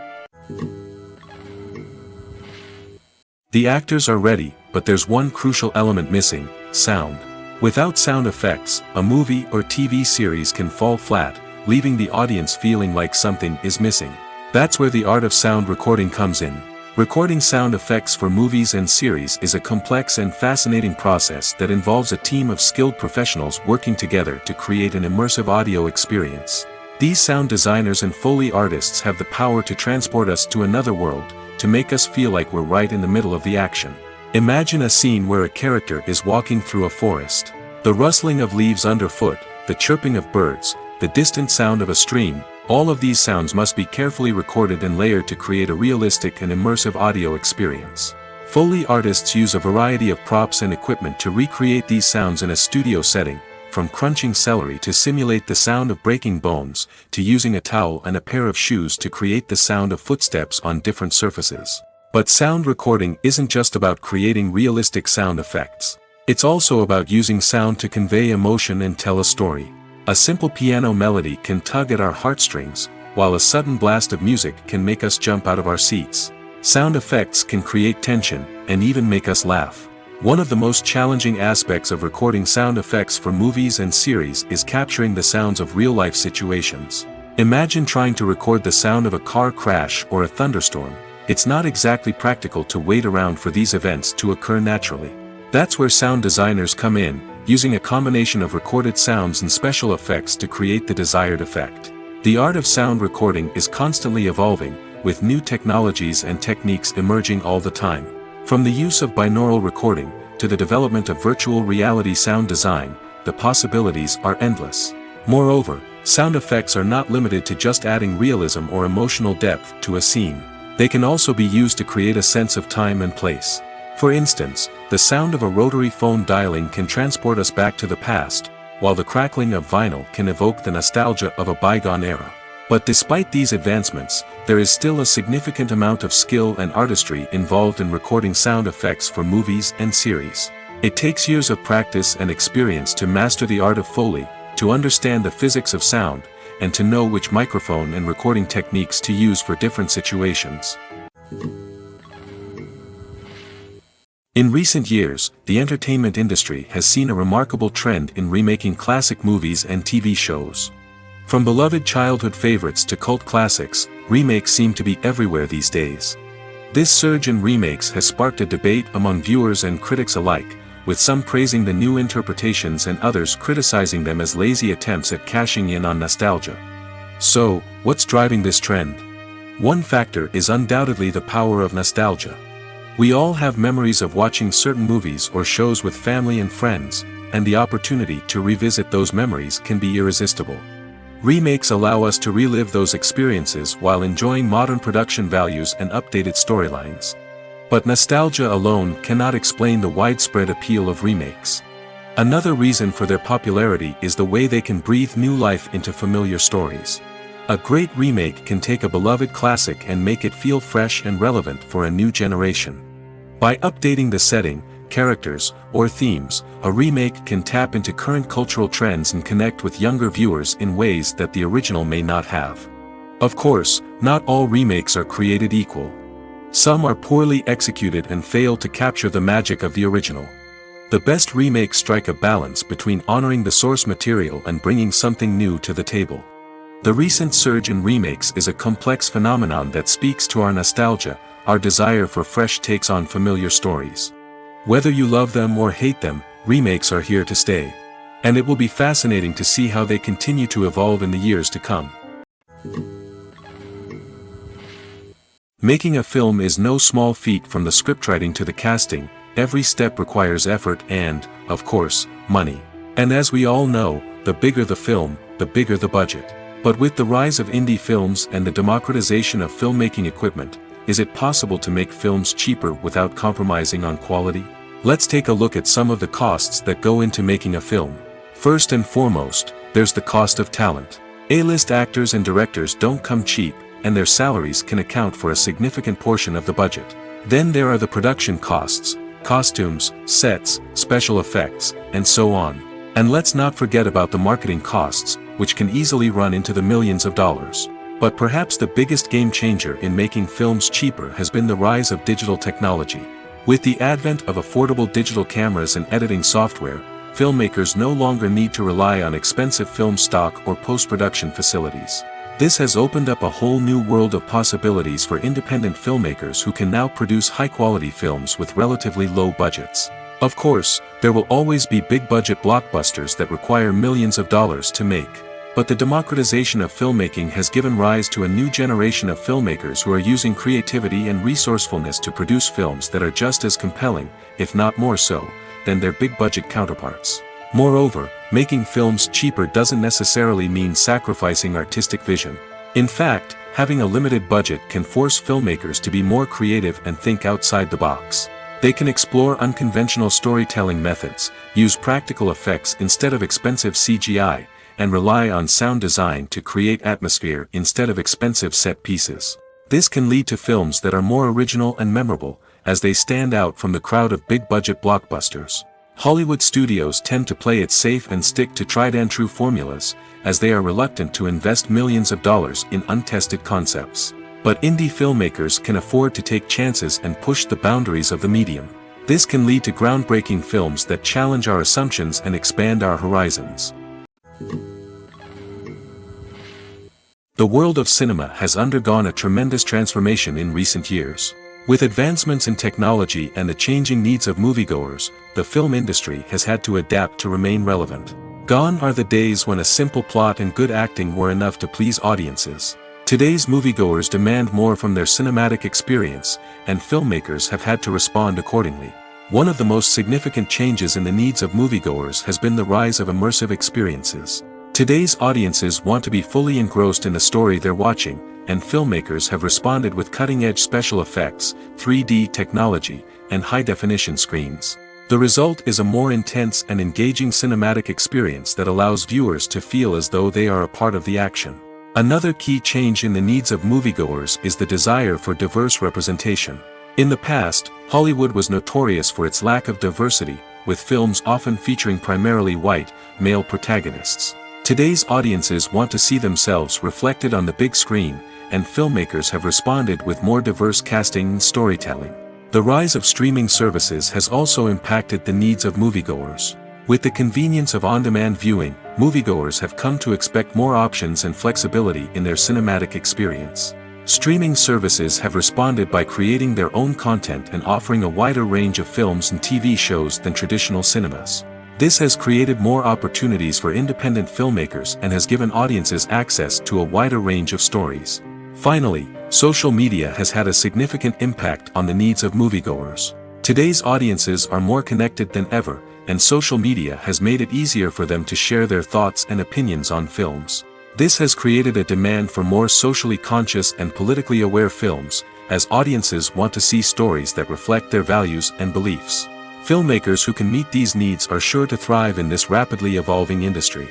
S1: The actors are ready, but there's one crucial element missing: sound. Without sound effects, a movie or TV series can fall flat, leaving the audience feeling like something is missing. That's where the art of sound recording comes in. Recording sound effects for movies and series is a complex and fascinating process that involves a team of skilled professionals working together to create an immersive audio experience. These sound designers and Foley artists have the power to transport us to another world, to make us feel like we're right in the middle of the action. Imagine a scene where a character is walking through a forest. The rustling of leaves underfoot, the chirping of birds, the distant sound of a stream, all of these sounds must be carefully recorded and layered to create a realistic and immersive audio experience. Foley artists use a variety of props and equipment to recreate these sounds in a studio setting, from crunching celery to simulate the sound of breaking bones, to using a towel and a pair of shoes to create the sound of footsteps on different surfaces. But sound recording isn't just about creating realistic sound effects. It's also about using sound to convey emotion and tell a story. A simple piano melody can tug at our heartstrings, while a sudden blast of music can make us jump out of our seats. Sound effects can create tension, and even make us laugh. One of the most challenging aspects of recording sound effects for movies and series is capturing the sounds of real-life situations. Imagine trying to record the sound of a car crash or a thunderstorm. It's not exactly practical to wait around for these events to occur naturally. That's where sound designers come in, using a combination of recorded sounds and special effects to create the desired effect. The art of sound recording is constantly evolving, with new technologies and techniques emerging all the time. From the use of binaural recording, to the development of virtual reality sound design, the possibilities are endless. Moreover, sound effects are not limited to just adding realism or emotional depth to a scene. They can also be used to create a sense of time and place. For instance, the sound of a rotary phone dialing can transport us back to the past, while the crackling of vinyl can evoke the nostalgia of a bygone era. But despite these advancements, there is still a significant amount of skill and artistry involved in recording sound effects for movies and series. It takes years of practice and experience to master the art of Foley, to understand the physics of sound, and to know which microphone and recording techniques to use for different situations. In recent years, the entertainment industry has seen a remarkable trend in remaking classic movies and TV shows. From beloved childhood favorites to cult classics, remakes seem to be everywhere these days. This surge in remakes has sparked a debate among viewers and critics alike, with some praising the new interpretations and others criticizing them as lazy attempts at cashing in on nostalgia. So, what's driving this trend? One factor is undoubtedly the power of nostalgia. We all have memories of watching certain movies or shows with family and friends, and the opportunity to revisit those memories can be irresistible. Remakes allow us to relive those experiences while enjoying modern production values and updated storylines. But nostalgia alone cannot explain the widespread appeal of remakes. Another reason for their popularity is the way they can breathe new life into familiar stories. A great remake can take a beloved classic and make it feel fresh and relevant for a new generation. By updating the setting, characters, or themes, a remake can tap into current cultural trends and connect with younger viewers in ways that the original may not have. Of course, not all remakes are created equal. Some are poorly executed and fail to capture the magic of the original. The best remakes strike a balance between honoring the source material and bringing something new to the table. The recent surge in remakes is a complex phenomenon that speaks to our nostalgia, our desire for fresh takes on familiar stories. Whether you love them or hate them, remakes are here to stay. And it will be fascinating to see how they continue to evolve in the years to come. Making a film is no small feat. From the scriptwriting to the casting, every step requires effort and, of course, money. And as we all know, the bigger the film, the bigger the budget. But with the rise of indie films and the democratization of filmmaking equipment, is it possible to make films cheaper without compromising on quality? Let's take a look at some of the costs that go into making a film. First and foremost, there's the cost of talent. A-list actors and directors don't come cheap, and their salaries can account for a significant portion of the budget. Then there are the production costs, costumes, sets, special effects, and so on. And let's not forget about the marketing costs, which can easily run into the millions of dollars. But perhaps the biggest game changer in making films cheaper has been the rise of digital technology. With the advent of affordable digital cameras and editing software, filmmakers no longer need to rely on expensive film stock or post-production facilities. This has opened up a whole new world of possibilities for independent filmmakers who can now produce high-quality films with relatively low budgets. Of course, there will always be big-budget blockbusters that require millions of dollars to make. But the democratization of filmmaking has given rise to a new generation of filmmakers who are using creativity and resourcefulness to produce films that are just as compelling, if not more so, than their big-budget counterparts. Moreover, making films cheaper doesn't necessarily mean sacrificing artistic vision. In fact, having a limited budget can force filmmakers to be more creative and think outside the box. They can explore unconventional storytelling methods, use practical effects instead of expensive CGI, and rely on sound design to create atmosphere instead of expensive set pieces. This can lead to films that are more original and memorable, as they stand out from the crowd of big-budget blockbusters. Hollywood studios tend to play it safe and stick to tried-and-true formulas, as they are reluctant to invest millions of dollars in untested concepts. But indie filmmakers can afford to take chances and push the boundaries of the medium. This can lead to groundbreaking films that challenge our assumptions and expand our horizons. The world of cinema has undergone a tremendous transformation in recent years. With advancements in technology and the changing needs of moviegoers, the film industry has had to adapt to remain relevant. Gone are the days when a simple plot and good acting were enough to please audiences. Today's moviegoers demand more from their cinematic experience, and filmmakers have had to respond accordingly. One of the most significant changes in the needs of moviegoers has been the rise of immersive experiences. Today's audiences want to be fully engrossed in the story they're watching, and filmmakers have responded with cutting-edge special effects, 3D technology, and high-definition screens. The result is a more intense and engaging cinematic experience that allows viewers to feel as though they are a part of the action. Another key change in the needs of moviegoers is the desire for diverse representation. In the past, Hollywood was notorious for its lack of diversity, with films often featuring primarily white, male protagonists. Today's audiences want to see themselves reflected on the big screen, and filmmakers have responded with more diverse casting and storytelling. The rise of streaming services has also impacted the needs of moviegoers. With the convenience of on-demand viewing, moviegoers have come to expect more options and flexibility in their cinematic experience. Streaming services have responded by creating their own content and offering a wider range of films and TV shows than traditional cinemas. This has created more opportunities for independent filmmakers and has given audiences access to a wider range of stories. Finally, social media has had a significant impact on the needs of moviegoers. Today's audiences are more connected than ever, and social media has made it easier for them to share their thoughts and opinions on films. This has created a demand for more socially conscious and politically aware films, as audiences want to see stories that reflect their values and beliefs. Filmmakers who can meet these needs are sure to thrive in this rapidly evolving industry.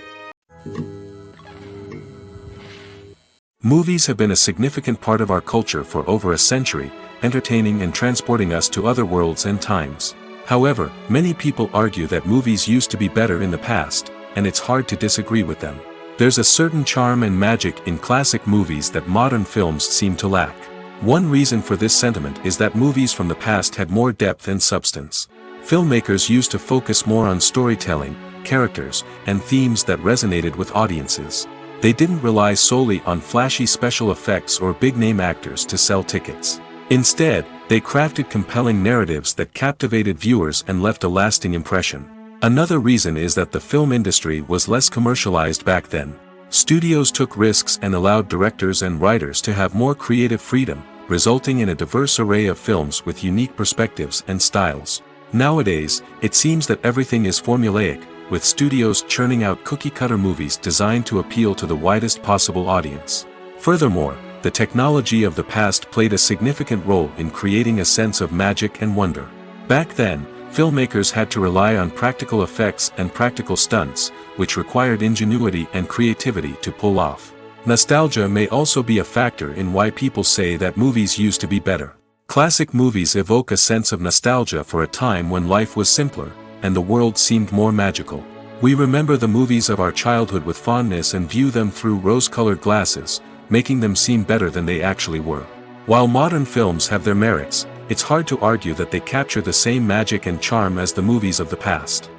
S1: Movies have been a significant part of our culture for over a century, entertaining and transporting us to other worlds and times. However, many people argue that movies used to be better in the past, and it's hard to disagree with them. There's a certain charm and magic in classic movies that modern films seem to lack. One reason for this sentiment is that movies from the past had more depth and substance. Filmmakers used to focus more on storytelling, characters, and themes that resonated with audiences. They didn't rely solely on flashy special effects or big-name actors to sell tickets. Instead, they crafted compelling narratives that captivated viewers and left a lasting impression. Another reason is that the film industry was less commercialized back then. Studios took risks and allowed directors and writers to have more creative freedom, resulting in a diverse array of films with unique perspectives and styles. Nowadays, it seems that everything is formulaic, with studios churning out cookie-cutter movies designed to appeal to the widest possible audience. Furthermore, the technology of the past played a significant role in creating a sense of magic and wonder. Back then, filmmakers had to rely on practical effects and practical stunts, which required ingenuity and creativity to pull off. Nostalgia may also be a factor in why people say that movies used to be better. Classic movies evoke a sense of nostalgia for a time when life was simpler, and the world seemed more magical. We remember the movies of our childhood with fondness and view them through rose-colored glasses, making them seem better than they actually were. While modern films have their merits, it's hard to argue that they capture the same magic and charm as the movies of the past.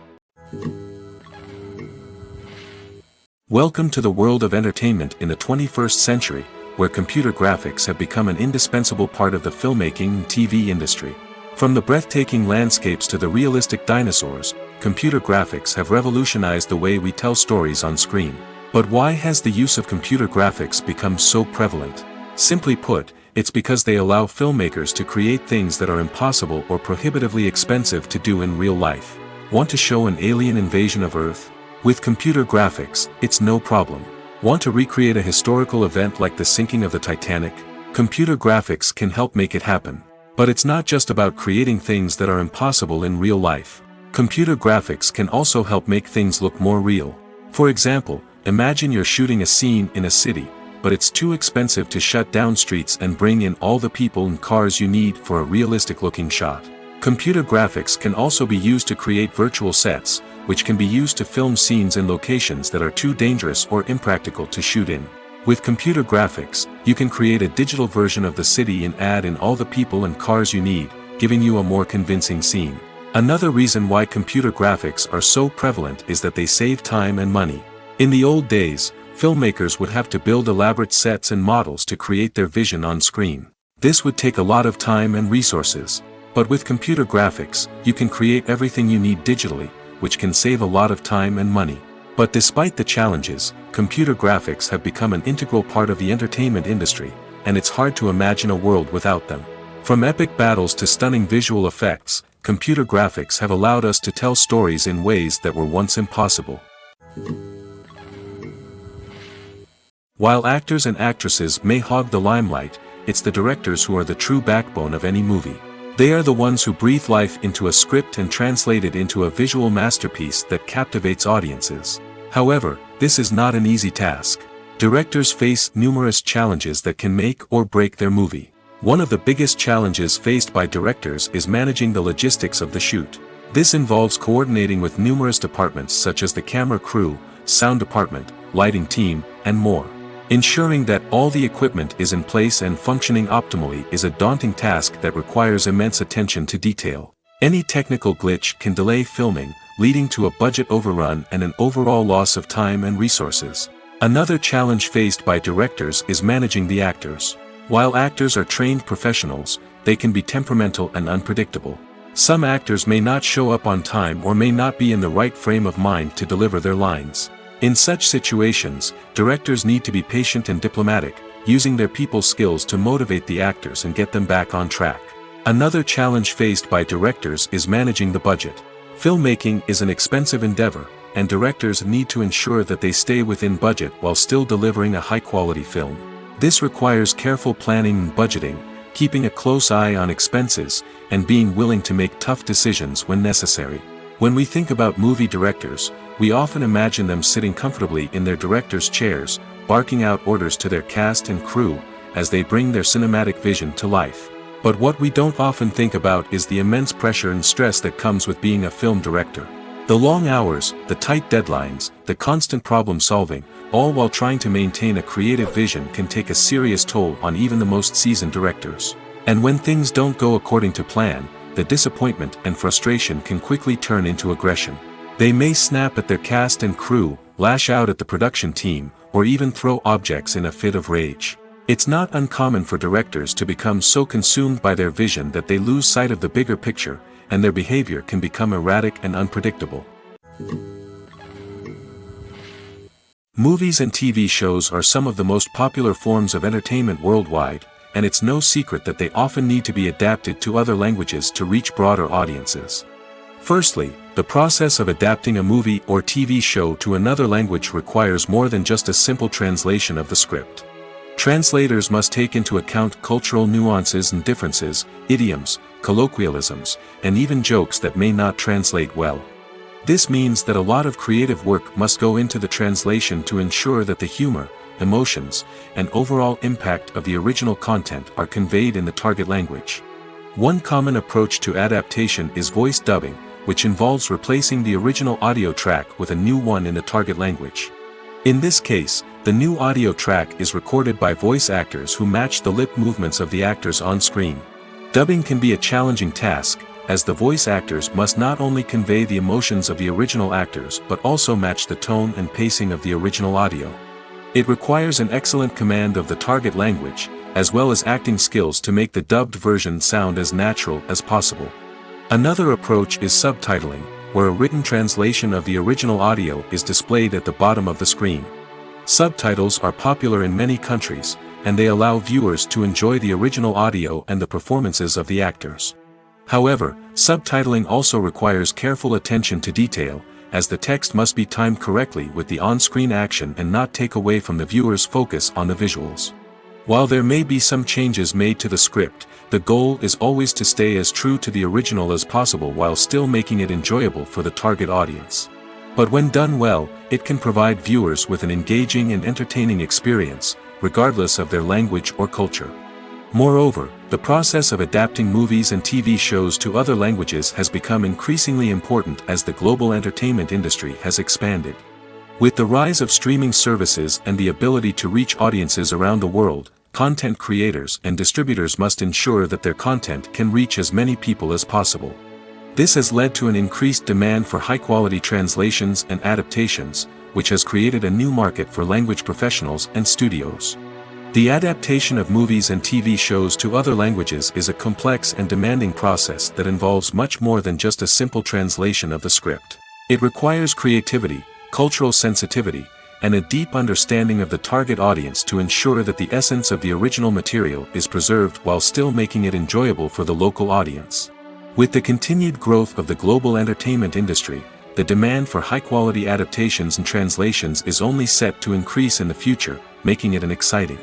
S1: Welcome to the world of entertainment in the 21st century, where computer graphics have become an indispensable part of the filmmaking and TV industry. From the breathtaking landscapes to the realistic dinosaurs, computer graphics have revolutionized the way we tell stories on screen. But why has the use of computer graphics become so prevalent? Simply put, it's because they allow filmmakers to create things that are impossible or prohibitively expensive to do in real life. Want to show an alien invasion of Earth? With computer graphics, it's no problem. Want to recreate a historical event like the sinking of the Titanic? Computer graphics can help make it happen. But it's not just about creating things that are impossible in real life. Computer graphics can also help make things look more real. For example, imagine you're shooting a scene in a city, but it's too expensive to shut down streets and bring in all the people and cars you need for a realistic-looking shot. Computer graphics can also be used to create virtual sets, which can be used to film scenes in locations that are too dangerous or impractical to shoot in. With computer graphics, you can create a digital version of the city and add in all the people and cars you need, giving you a more convincing scene. Another reason why computer graphics are so prevalent is that they save time and money. In the old days, filmmakers would have to build elaborate sets and models to create their vision on screen. This would take a lot of time and resources. But with computer graphics, you can create everything you need digitally, which can save a lot of time and money. But despite the challenges, computer graphics have become an integral part of the entertainment industry, and it's hard to imagine a world without them. From epic battles to stunning visual effects, computer graphics have allowed us to tell stories in ways that were once impossible. While actors and actresses may hog the limelight, it's the directors who are the true backbone of any movie. They are the ones who breathe life into a script and translate it into a visual masterpiece that captivates audiences. However, this is not an easy task. Directors face numerous challenges that can make or break their movie. One of the biggest challenges faced by directors is managing the logistics of the shoot. This involves coordinating with numerous departments such as the camera crew, sound department, lighting team, and more. Ensuring that all the equipment is in place and functioning optimally is a daunting task that requires immense attention to detail. Any technical glitch can delay filming, leading to a budget overrun and an overall loss of time and resources. Another challenge faced by directors is managing the actors. While actors are trained professionals, they can be temperamental and unpredictable. Some actors may not show up on time or may not be in the right frame of mind to deliver their lines. In such situations, directors need to be patient and diplomatic, using their people skills to motivate the actors and get them back on track. Another challenge faced by directors is managing the budget. Filmmaking is an expensive endeavor, and directors need to ensure that they stay within budget while still delivering a high-quality film. This requires careful planning and budgeting, keeping a close eye on expenses, and being willing to make tough decisions when necessary. When we think about movie directors, we often imagine them sitting comfortably in their director's chairs, barking out orders to their cast and crew, as they bring their cinematic vision to life. But what we don't often think about is the immense pressure and stress that comes with being a film director. The long hours, the tight deadlines, the constant problem solving, all while trying to maintain a creative vision can take a serious toll on even the most seasoned directors. And when things don't go according to plan, the disappointment and frustration can quickly turn into aggression. They may snap at their cast and crew, lash out at the production team, or even throw objects in a fit of rage. It's not uncommon for directors to become so consumed by their vision that they lose sight of the bigger picture, and their behavior can become erratic and unpredictable. Movies and TV shows are some of the most popular forms of entertainment worldwide, and it's no secret that they often need to be adapted to other languages to reach broader audiences. Firstly, the process of adapting a movie or TV show to another language requires more than just a simple translation of the script. Translators must take into account cultural nuances and differences, idioms, colloquialisms, and even jokes that may not translate well. This means that a lot of creative work must go into the translation to ensure that the humor, emotions, and overall impact of the original content are conveyed in the target language. One common approach to adaptation is voice dubbing, which involves replacing the original audio track with a new one in the target language. In this case, the new audio track is recorded by voice actors who match the lip movements of the actors on screen. Dubbing can be a challenging task, as the voice actors must not only convey the emotions of the original actors but also match the tone and pacing of the original audio. It requires an excellent command of the target language, as well as acting skills to make the dubbed version sound as natural as possible. Another approach is subtitling, where a written translation of the original audio is displayed at the bottom of the screen. Subtitles are popular in many countries, and they allow viewers to enjoy the original audio and the performances of the actors. However, subtitling also requires careful attention to detail, as the text must be timed correctly with the on-screen action and not take away from the viewer's focus on the visuals. While there may be some changes made to the script, the goal is always to stay as true to the original as possible while still making it enjoyable for the target audience. But when done well, it can provide viewers with an engaging and entertaining experience, regardless of their language or culture. Moreover, the process of adapting movies and TV shows to other languages has become increasingly important as the global entertainment industry has expanded. With the rise of streaming services and the ability to reach audiences around the world, content creators and distributors must ensure that their content can reach as many people as possible. This has led to an increased demand for high-quality translations and adaptations, which has created a new market for language professionals and studios. The adaptation of movies and TV shows to other languages is a complex and demanding process that involves much more than just a simple translation of the script. It requires creativity, cultural sensitivity, and a deep understanding of the target audience to ensure that the essence of the original material is preserved while still making it enjoyable for the local audience. With the continued growth of the global entertainment industry, the demand for high-quality adaptations and translations is only set to increase in the future, making it an exciting.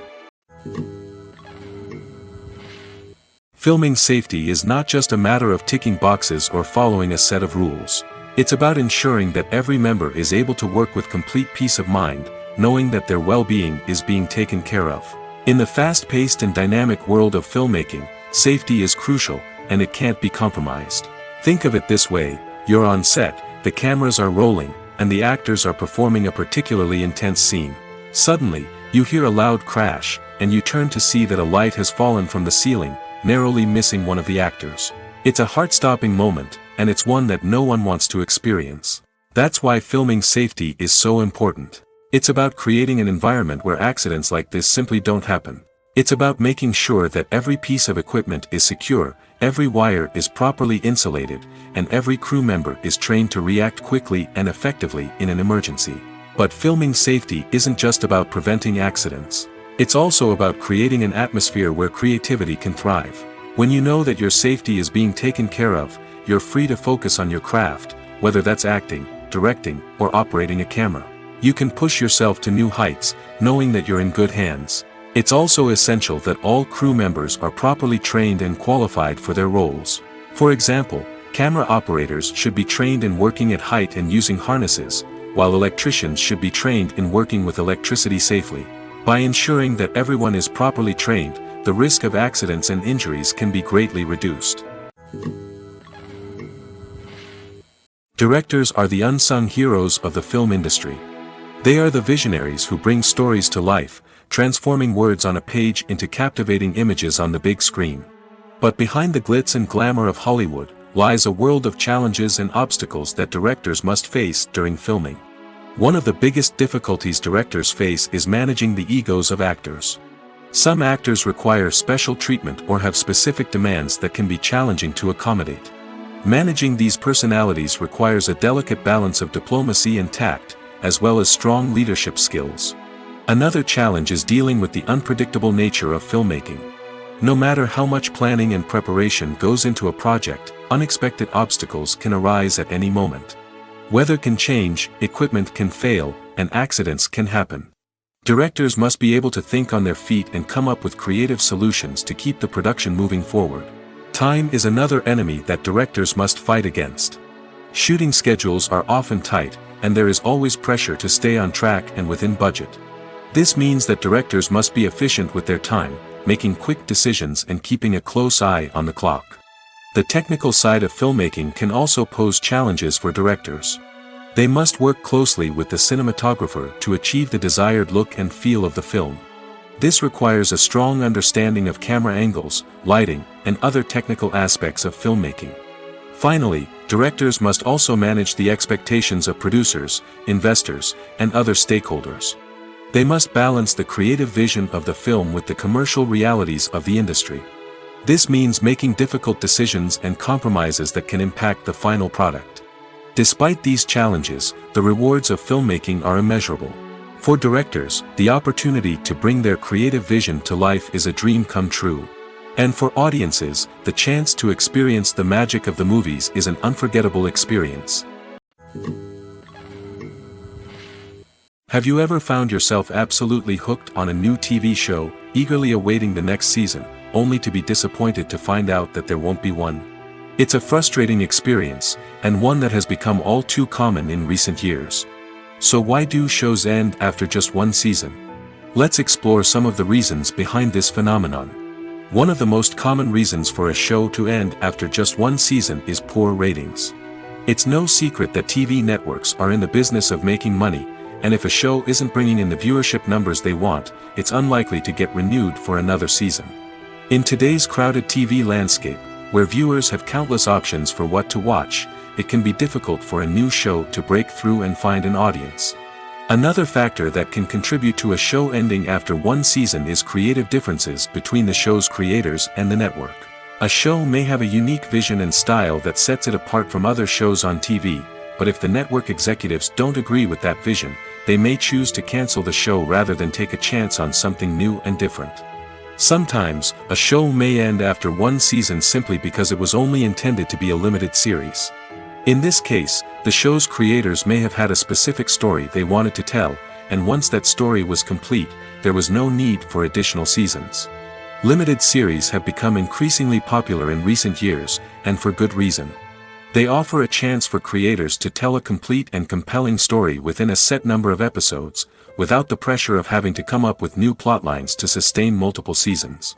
S1: Filming safety is not just a matter of ticking boxes or following a set of rules. It's about ensuring that every member is able to work with complete peace of mind, knowing that their well-being is being taken care of. In the fast-paced and dynamic world of filmmaking, safety is crucial, and it can't be compromised. Think of it this way: you're on set, the cameras are rolling, and the actors are performing a particularly intense scene. Suddenly, you hear a loud crash, and you turn to see that a light has fallen from the ceiling, narrowly missing one of the actors. It's a heart-stopping moment, and it's one that no one wants to experience. That's why filming safety is so important. It's about creating an environment where accidents like this simply don't happen. It's about making sure that every piece of equipment is secure, every wire is properly insulated, and every crew member is trained to react quickly and effectively in an emergency. But filming safety isn't just about preventing accidents. It's also about creating an atmosphere where creativity can thrive. When you know that your safety is being taken care of, you're free to focus on your craft, whether that's acting, directing, or operating a camera. You can push yourself to new heights, knowing that you're in good hands. It's also essential that all crew members are properly trained and qualified for their roles. For example, camera operators should be trained in working at height and using harnesses, while electricians should be trained in working with electricity safely. By ensuring that everyone is properly trained, the risk of accidents and injuries can be greatly reduced. Directors are the unsung heroes of the film industry. They are the visionaries who bring stories to life, transforming words on a page into captivating images on the big screen. But behind the glitz and glamour of Hollywood, lies a world of challenges and obstacles that directors must face during filming. One of the biggest difficulties directors face is managing the egos of actors. Some actors require special treatment or have specific demands that can be challenging to accommodate. Managing these personalities requires a delicate balance of diplomacy and tact, as well as strong leadership skills. Another challenge is dealing with the unpredictable nature of filmmaking. No matter how much planning and preparation goes into a project, unexpected obstacles can arise at any moment. Weather can change, equipment can fail, and accidents can happen. Directors must be able to think on their feet and come up with creative solutions to keep the production moving forward. Time is another enemy that directors must fight against. Shooting schedules are often tight, and there is always pressure to stay on track and within budget. This means that directors must be efficient with their time, making quick decisions and keeping a close eye on the clock. The technical side of filmmaking can also pose challenges for directors. They must work closely with the cinematographer to achieve the desired look and feel of the film. This requires a strong understanding of camera angles, lighting, and other technical aspects of filmmaking. Finally, directors must also manage the expectations of producers, investors, and other stakeholders. They must balance the creative vision of the film with the commercial realities of the industry. This means making difficult decisions and compromises that can impact the final product. Despite these challenges, the rewards of filmmaking are immeasurable. For directors, the opportunity to bring their creative vision to life is a dream come true. And for audiences, the chance to experience the magic of the movies is an unforgettable experience. Have you ever found yourself absolutely hooked on a new TV show, eagerly awaiting the next season, only to be disappointed to find out that there won't be one? It's a frustrating experience, and one that has become all too common in recent years. So why do shows end after just one season? Let's explore some of the reasons behind this phenomenon. One of the most common reasons for a show to end after just one season is poor ratings. It's no secret that TV networks are in the business of making money, and if a show isn't bringing in the viewership numbers they want, it's unlikely to get renewed for another season. In today's crowded TV landscape, Where viewers have countless options for what to watch, it can be difficult for a new show to break through and find an audience. Another factor that can contribute to a show ending after one season is creative differences between the show's creators and the network. A show may have a unique vision and style that sets it apart from other shows on TV, but if the network executives don't agree with that vision, they may choose to cancel the show rather than take a chance on something new and different. Sometimes, a show may end after one season simply because it was only intended to be a limited series. In this case, the show's creators may have had a specific story they wanted to tell, and once that story was complete, there was no need for additional seasons. Limited series have become increasingly popular in recent years, and for good reason. They offer a chance for creators to tell a complete and compelling story within a set number of episodes, without the pressure of having to come up with new plotlines to sustain multiple seasons.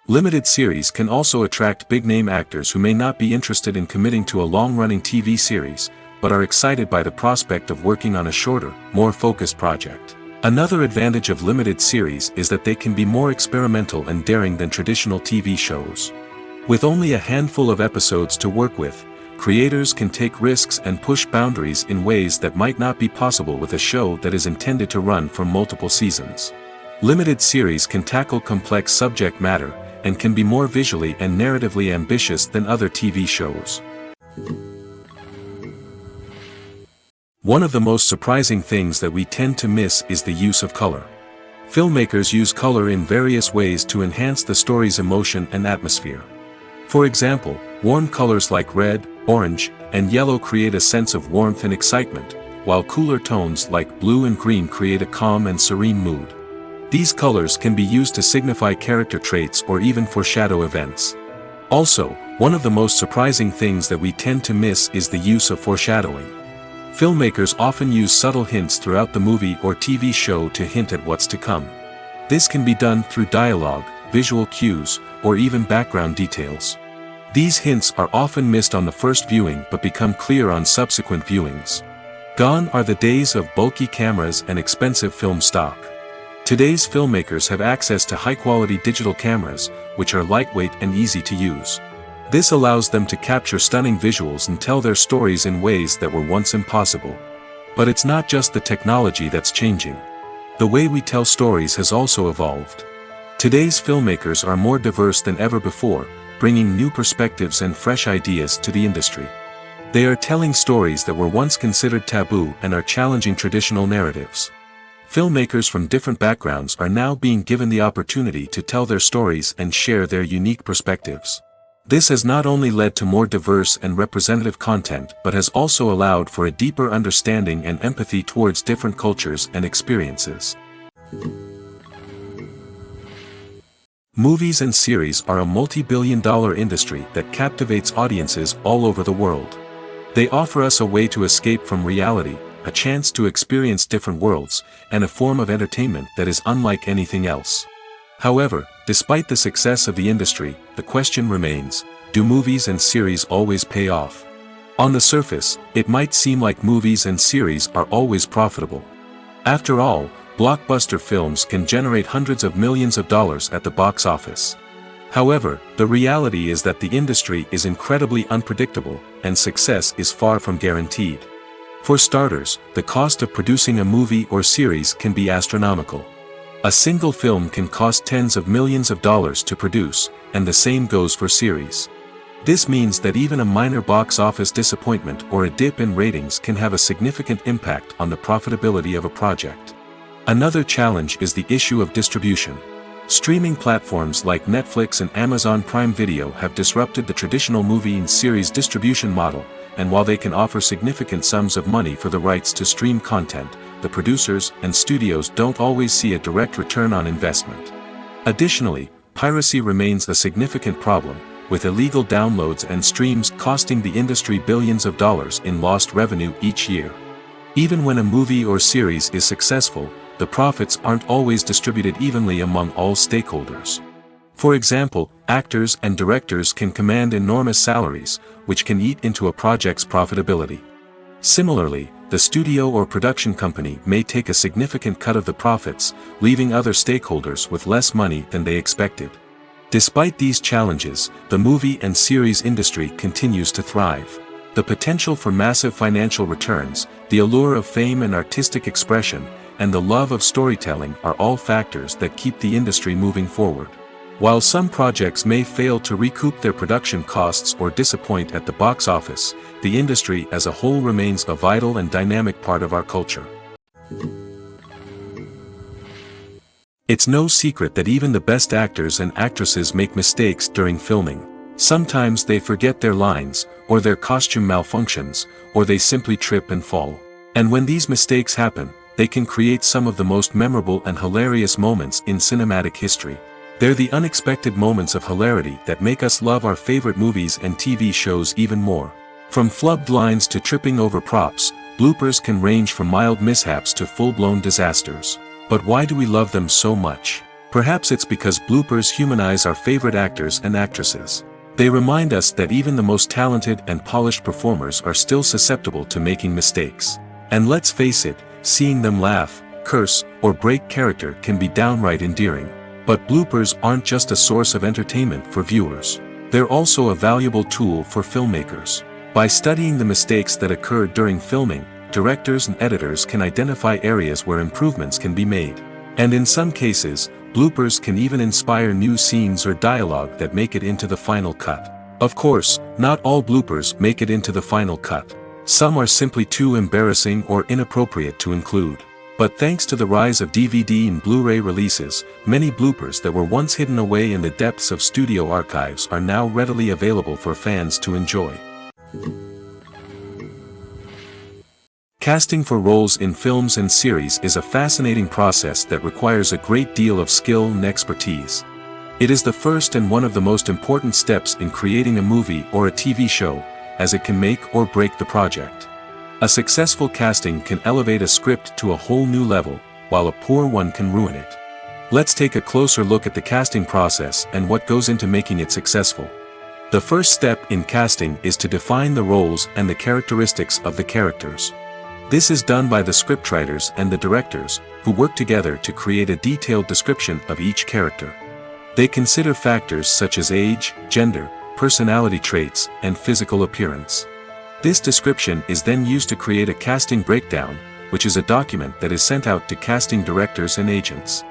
S1: Limited series can also attract big-name actors who may not be interested in committing to a long-running TV series, but are excited by the prospect of working on a shorter, more focused project. Another advantage of limited series is that they can be more experimental and daring than traditional TV shows. With only a handful of episodes to work with, creators can take risks and push boundaries in ways that might not be possible with a show that is intended to run for multiple seasons. Limited series can tackle complex subject matter, and can be more visually and narratively ambitious than other TV shows. One of the most surprising things that we tend to miss is the use of color. Filmmakers use color in various ways to enhance the story's emotion and atmosphere. For example, warm colors like red, orange, and yellow create a sense of warmth and excitement, while cooler tones like blue and green create a calm and serene mood. These colors can be used to signify character traits or even foreshadow events. Also, one of the most surprising things that we tend to miss is the use of foreshadowing. Filmmakers often use subtle hints throughout the movie or TV show to hint at what's to come. This can be done through dialogue, visual cues, or even background details. These hints are often missed on the first viewing but become clear on subsequent viewings. Gone are the days of bulky cameras and expensive film stock. Today's filmmakers have access to high-quality digital cameras, which are lightweight and easy to use. This allows them to capture stunning visuals and tell their stories in ways that were once impossible. But it's not just the technology that's changing. The way we tell stories has also evolved. Today's filmmakers are more diverse than ever before, bringing new perspectives and fresh ideas to the industry. They are telling stories that were once considered taboo and are challenging traditional narratives. Filmmakers from different backgrounds are now being given the opportunity to tell their stories and share their unique perspectives. This has not only led to more diverse and representative content but has also allowed for a deeper understanding and empathy towards different cultures and experiences. Movies and series are a multi-billion-dollar industry that captivates audiences all over the world. They offer us a way to escape from reality, a chance to experience different worlds, and a form of entertainment that is unlike anything else. However, despite the success of the industry, the question remains, do movies and series always pay off? On the surface, it might seem like movies and series are always profitable. After all, blockbuster films can generate hundreds of millions of dollars at the box office. However, the reality is that the industry is incredibly unpredictable, and success is far from guaranteed. For starters, the cost of producing a movie or series can be astronomical. A single film can cost tens of millions of dollars to produce, and the same goes for series. This means that even a minor box office disappointment or a dip in ratings can have a significant impact on the profitability of a project. Another challenge is the issue of distribution. Streaming platforms like Netflix and Amazon Prime Video have disrupted the traditional movie and series distribution model, and while they can offer significant sums of money for the rights to stream content, the producers and studios don't always see a direct return on investment. Additionally, piracy remains a significant problem, with illegal downloads and streams costing the industry billions of dollars in lost revenue each year. Even when a movie or series is successful, the profits aren't always distributed evenly among all stakeholders. For example, actors and directors can command enormous salaries, which can eat into a project's profitability. Similarly, the studio or production company may take a significant cut of the profits, leaving other stakeholders with less money than they expected. Despite these challenges, the movie and series industry continues to thrive. The potential for massive financial returns, the allure of fame and artistic expression, and the love of storytelling are all factors that keep the industry moving forward. While some projects may fail to recoup their production costs or disappoint at the box office, the industry as a whole remains a vital and dynamic part of our culture. It's no secret that even the best actors and actresses make mistakes during filming. Sometimes they forget their lines, or their costume malfunctions, or they simply trip and fall. And when these mistakes happen, they can create some of the most memorable and hilarious moments in cinematic history. They're the unexpected moments of hilarity that make us love our favorite movies and TV shows even more. From flubbed lines to tripping over props, bloopers can range from mild mishaps to full-blown disasters. But why do we love them so much? Perhaps it's because bloopers humanize our favorite actors and actresses. They remind us that even the most talented and polished performers are still susceptible to making mistakes. And let's face it, seeing them laugh, curse, or break character can be downright endearing. But bloopers aren't just a source of entertainment for viewers. They're also a valuable tool for filmmakers. By studying the mistakes that occur during filming, directors and editors can identify areas where improvements can be made. And in some cases, bloopers can even inspire new scenes or dialogue that make it into the final cut. Of course, not all bloopers make it into the final cut. Some are simply too embarrassing or inappropriate to include. But thanks to the rise of DVD and Blu-ray releases, many bloopers that were once hidden away in the depths of studio archives are now readily available for fans to enjoy. Casting for roles in films and series is a fascinating process that requires a great deal of skill and expertise. It is the first and one of the most important steps in creating a movie or a TV show, as it can make or break the project. A successful casting can elevate a script to a whole new level, while a poor one can ruin it. Let's take a closer look at the casting process and what goes into making it successful. The first step in casting is to define the roles and the characteristics of the characters. This is done by the scriptwriters and the directors, who work together to create a detailed description of each character. They consider factors such as age, gender, personality traits, and physical appearance. This description is then used to create a casting breakdown, which is a document that is sent out to casting directors and agents.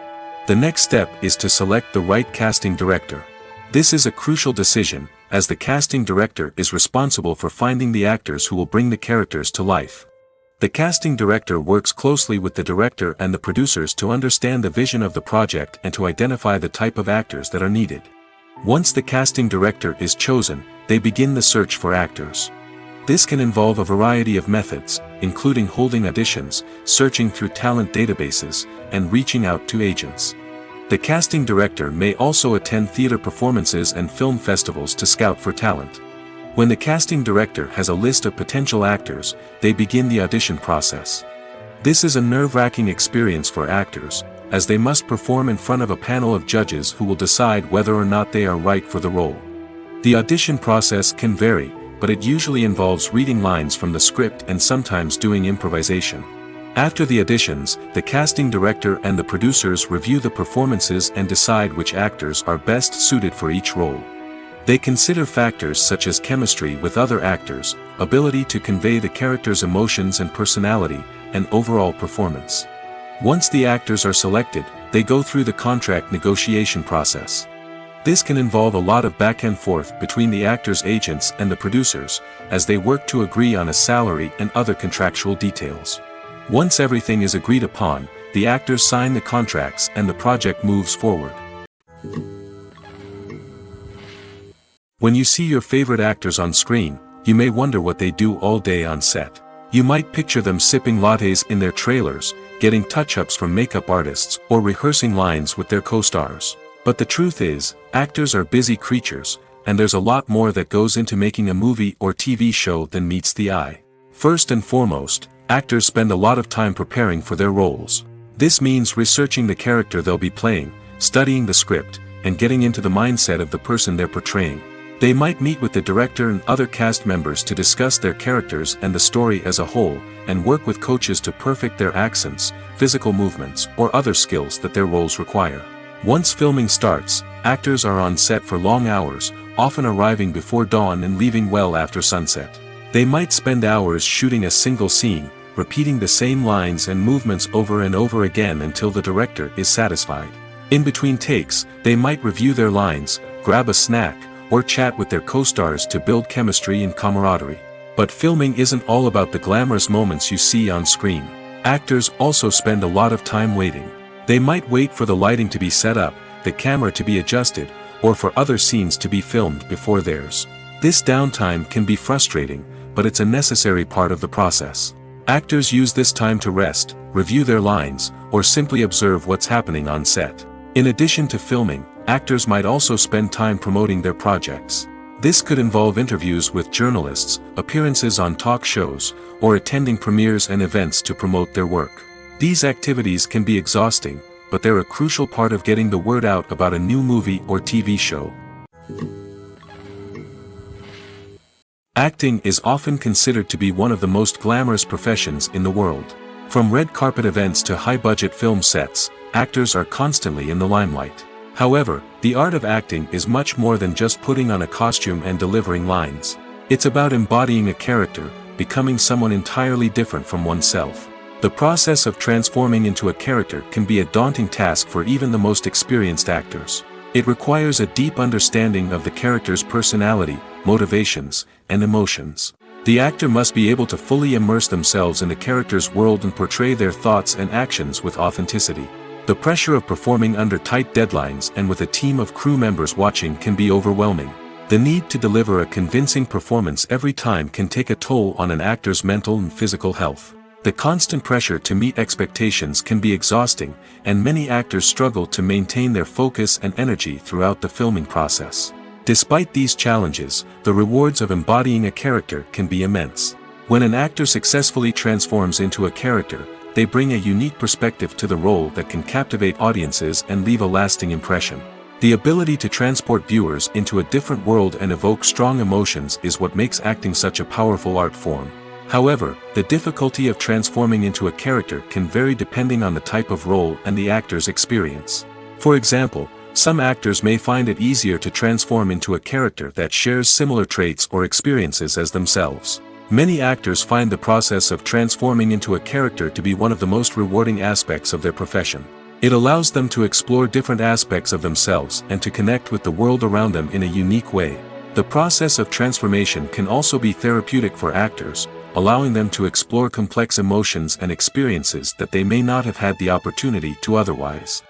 S1: The next step is to select the right casting director. This is a crucial decision, as the casting director is responsible for finding the actors who will bring the characters to life. The casting director works closely with the director and the producers to understand the vision of the project and to identify the type of actors that are needed. Once the casting director is chosen, they begin the search for actors. This can involve a variety of methods, including holding auditions, searching through talent databases, and reaching out to agents. The casting director may also attend theater performances and film festivals to scout for talent. When the casting director has a list of potential actors, they begin the audition process. This is a nerve-wracking experience for actors, as they must perform in front of a panel of judges who will decide whether or not they are right for the role. The audition process can vary, but it usually involves reading lines from the script and sometimes doing improvisation. After the auditions, the casting director and the producers review the performances and decide which actors are best suited for each role. They consider factors such as chemistry with other actors, ability to convey the character's emotions and personality, and overall performance. Once the actors are selected, they go through the contract negotiation process. This can involve a lot of back and forth between the actors' agents and the producers, as they work to agree on a salary and other contractual details. Once everything is agreed upon, the actors sign the contracts and the project moves forward. When you see your favorite actors on screen, you may wonder what they do all day on set. You might picture them sipping lattes in their trailers, getting touch-ups from makeup artists, or rehearsing lines with their co-stars. But the truth is, actors are busy creatures, and there's a lot more that goes into making a movie or TV show than meets the eye. First and foremost, actors spend a lot of time preparing for their roles. This means researching the character they'll be playing, studying the script, and getting into the mindset of the person they're portraying. They might meet with the director and other cast members to discuss their characters and the story as a whole, and work with coaches to perfect their accents, physical movements, or other skills that their roles require. Once filming starts, actors are on set for long hours, often arriving before dawn and leaving well after sunset. They might spend hours shooting a single scene, repeating the same lines and movements over and over again until the director is satisfied. In between takes, they might review their lines, grab a snack, or chat with their co-stars to build chemistry and camaraderie. But filming isn't all about the glamorous moments you see on screen. Actors also spend a lot of time waiting. They might wait for the lighting to be set up, the camera to be adjusted, or for other scenes to be filmed before theirs. This downtime can be frustrating, but it's a necessary part of the process. Actors use this time to rest, review their lines, or simply observe what's happening on set. In addition to filming, actors might also spend time promoting their projects. This could involve interviews with journalists, appearances on talk shows, or attending premieres and events to promote their work. These activities can be exhausting, but they're a crucial part of getting the word out about a new movie or TV show. Acting is often considered to be one of the most glamorous professions in the world. From red carpet events to high-budget film sets, actors are constantly in the limelight. However, the art of acting is much more than just putting on a costume and delivering lines. It's about embodying a character, becoming someone entirely different from oneself. The process of transforming into a character can be a daunting task for even the most experienced actors. It requires a deep understanding of the character's personality, motivations, and emotions. The actor must be able to fully immerse themselves in the character's world and portray their thoughts and actions with authenticity. The pressure of performing under tight deadlines and with a team of crew members watching can be overwhelming. The need to deliver a convincing performance every time can take a toll on an actor's mental and physical health. The constant pressure to meet expectations can be exhausting, and many actors struggle to maintain their focus and energy throughout the filming process. Despite these challenges, the rewards of embodying a character can be immense. When an actor successfully transforms into a character, they bring a unique perspective to the role that can captivate audiences and leave a lasting impression. The ability to transport viewers into a different world and evoke strong emotions is what makes acting such a powerful art form. However, the difficulty of transforming into a character can vary depending on the type of role and the actor's experience. For example, some actors may find it easier to transform into a character that shares similar traits or experiences as themselves. Many actors find the process of transforming into a character to be one of the most rewarding aspects of their profession. It allows them to explore different aspects of themselves and to connect with the world around them in a unique way. The process of transformation can also be therapeutic for actors, allowing them to explore complex emotions and experiences that they may not have had the opportunity to otherwise.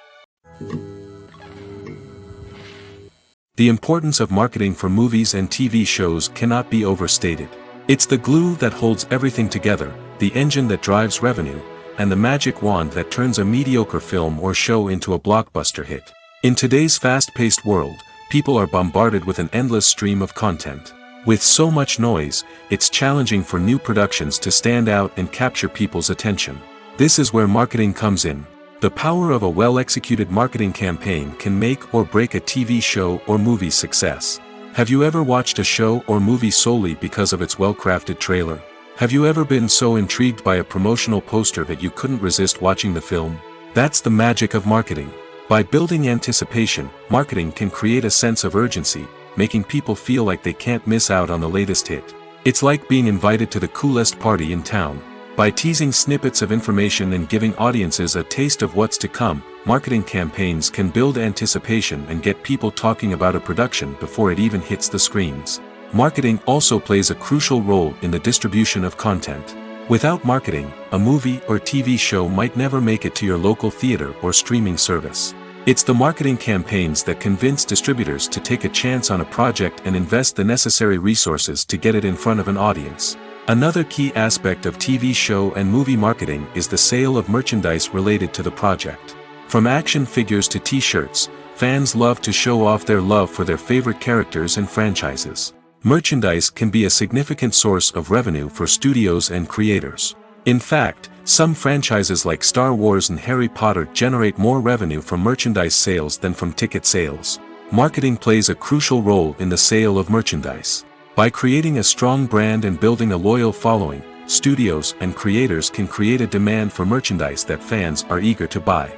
S1: The importance of marketing for movies and TV shows cannot be overstated. It's the glue that holds everything together, the engine that drives revenue, and the magic wand that turns a mediocre film or show into a blockbuster hit. In today's fast-paced world, people are bombarded with an endless stream of content. With so much noise, it's challenging for new productions to stand out and capture people's attention. This is where marketing comes in. The power of a well-executed marketing campaign can make or break a TV show or movie's success. Have you ever watched a show or movie solely because of its well-crafted trailer? Have you ever been so intrigued by a promotional poster that you couldn't resist watching the film? That's the magic of marketing. By building anticipation, marketing can create a sense of urgency, making people feel like they can't miss out on the latest hit. It's like being invited to the coolest party in town. By teasing snippets of information and giving audiences a taste of what's to come, marketing campaigns can build anticipation and get people talking about a production before it even hits the screens. Marketing also plays a crucial role in the distribution of content. Without marketing, a movie or TV show might never make it to your local theater or streaming service. It's the marketing campaigns that convince distributors to take a chance on a project and invest the necessary resources to get it in front of an audience. Another key aspect of TV show and movie marketing is the sale of merchandise related to the project. From action figures to t-shirts, fans love to show off their love for their favorite characters and franchises. Merchandise can be a significant source of revenue for studios and creators. In fact, some franchises like Star Wars and Harry Potter generate more revenue from merchandise sales than from ticket sales. Marketing plays a crucial role in the sale of merchandise. By creating a strong brand and building a loyal following, studios and creators can create a demand for merchandise that fans are eager to buy.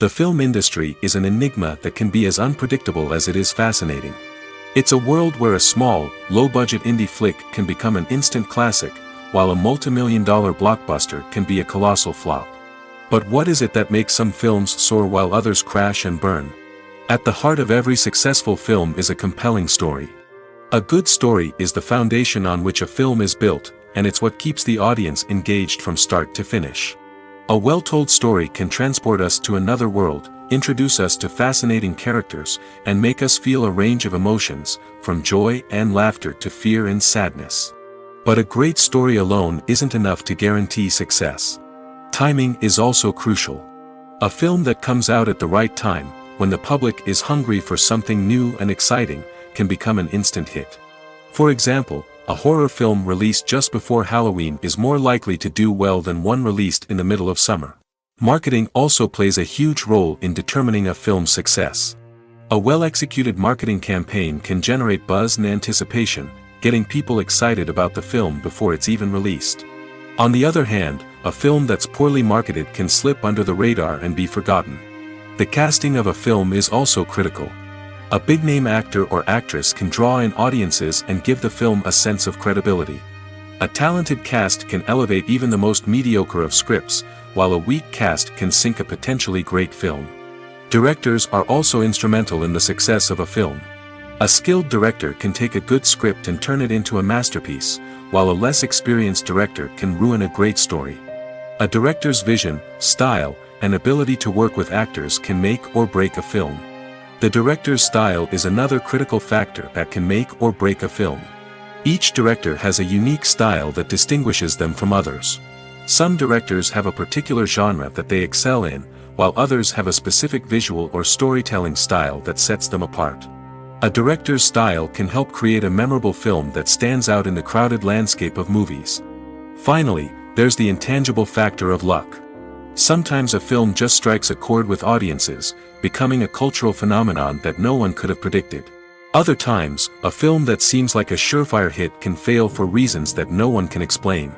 S1: The film industry is an enigma that can be as unpredictable as it is fascinating. It's a world where a small, low-budget indie flick can become an instant classic, while a multi-million-dollar blockbuster can be a colossal flop. But what is it that makes some films soar while others crash and burn? At the heart of every successful film is a compelling story. A good story is the foundation on which a film is built, and it's what keeps the audience engaged from start to finish. A well-told story can transport us to another world, introduce us to fascinating characters, and make us feel a range of emotions, from joy and laughter to fear and sadness. But a great story alone isn't enough to guarantee success. Timing is also crucial. A film that comes out at the right time, when the public is hungry for something new and exciting, can become an instant hit. For example, a horror film released just before Halloween is more likely to do well than one released in the middle of summer. Marketing also plays a huge role in determining a film's success. A well-executed marketing campaign can generate buzz and anticipation, getting people excited about the film before it's even released. On the other hand, a film that's poorly marketed can slip under the radar and be forgotten. The casting of a film is also critical. A big-name actor or actress can draw in audiences and give the film a sense of credibility. A talented cast can elevate even the most mediocre of scripts, while a weak cast can sink a potentially great film. Directors are also instrumental in the success of a film. A skilled director can take a good script and turn it into a masterpiece, while a less experienced director can ruin a great story. A director's vision, style, and ability to work with actors can make or break a film. The director's style is another critical factor that can make or break a film. Each director has a unique style that distinguishes them from others. Some directors have a particular genre that they excel in, while others have a specific visual or storytelling style that sets them apart. A director's style can help create a memorable film that stands out in the crowded landscape of movies. Finally, there's the intangible factor of luck. Sometimes a film just strikes a chord with audiences, becoming a cultural phenomenon that no one could have predicted. Other times, a film that seems like a surefire hit can fail for reasons that no one can explain.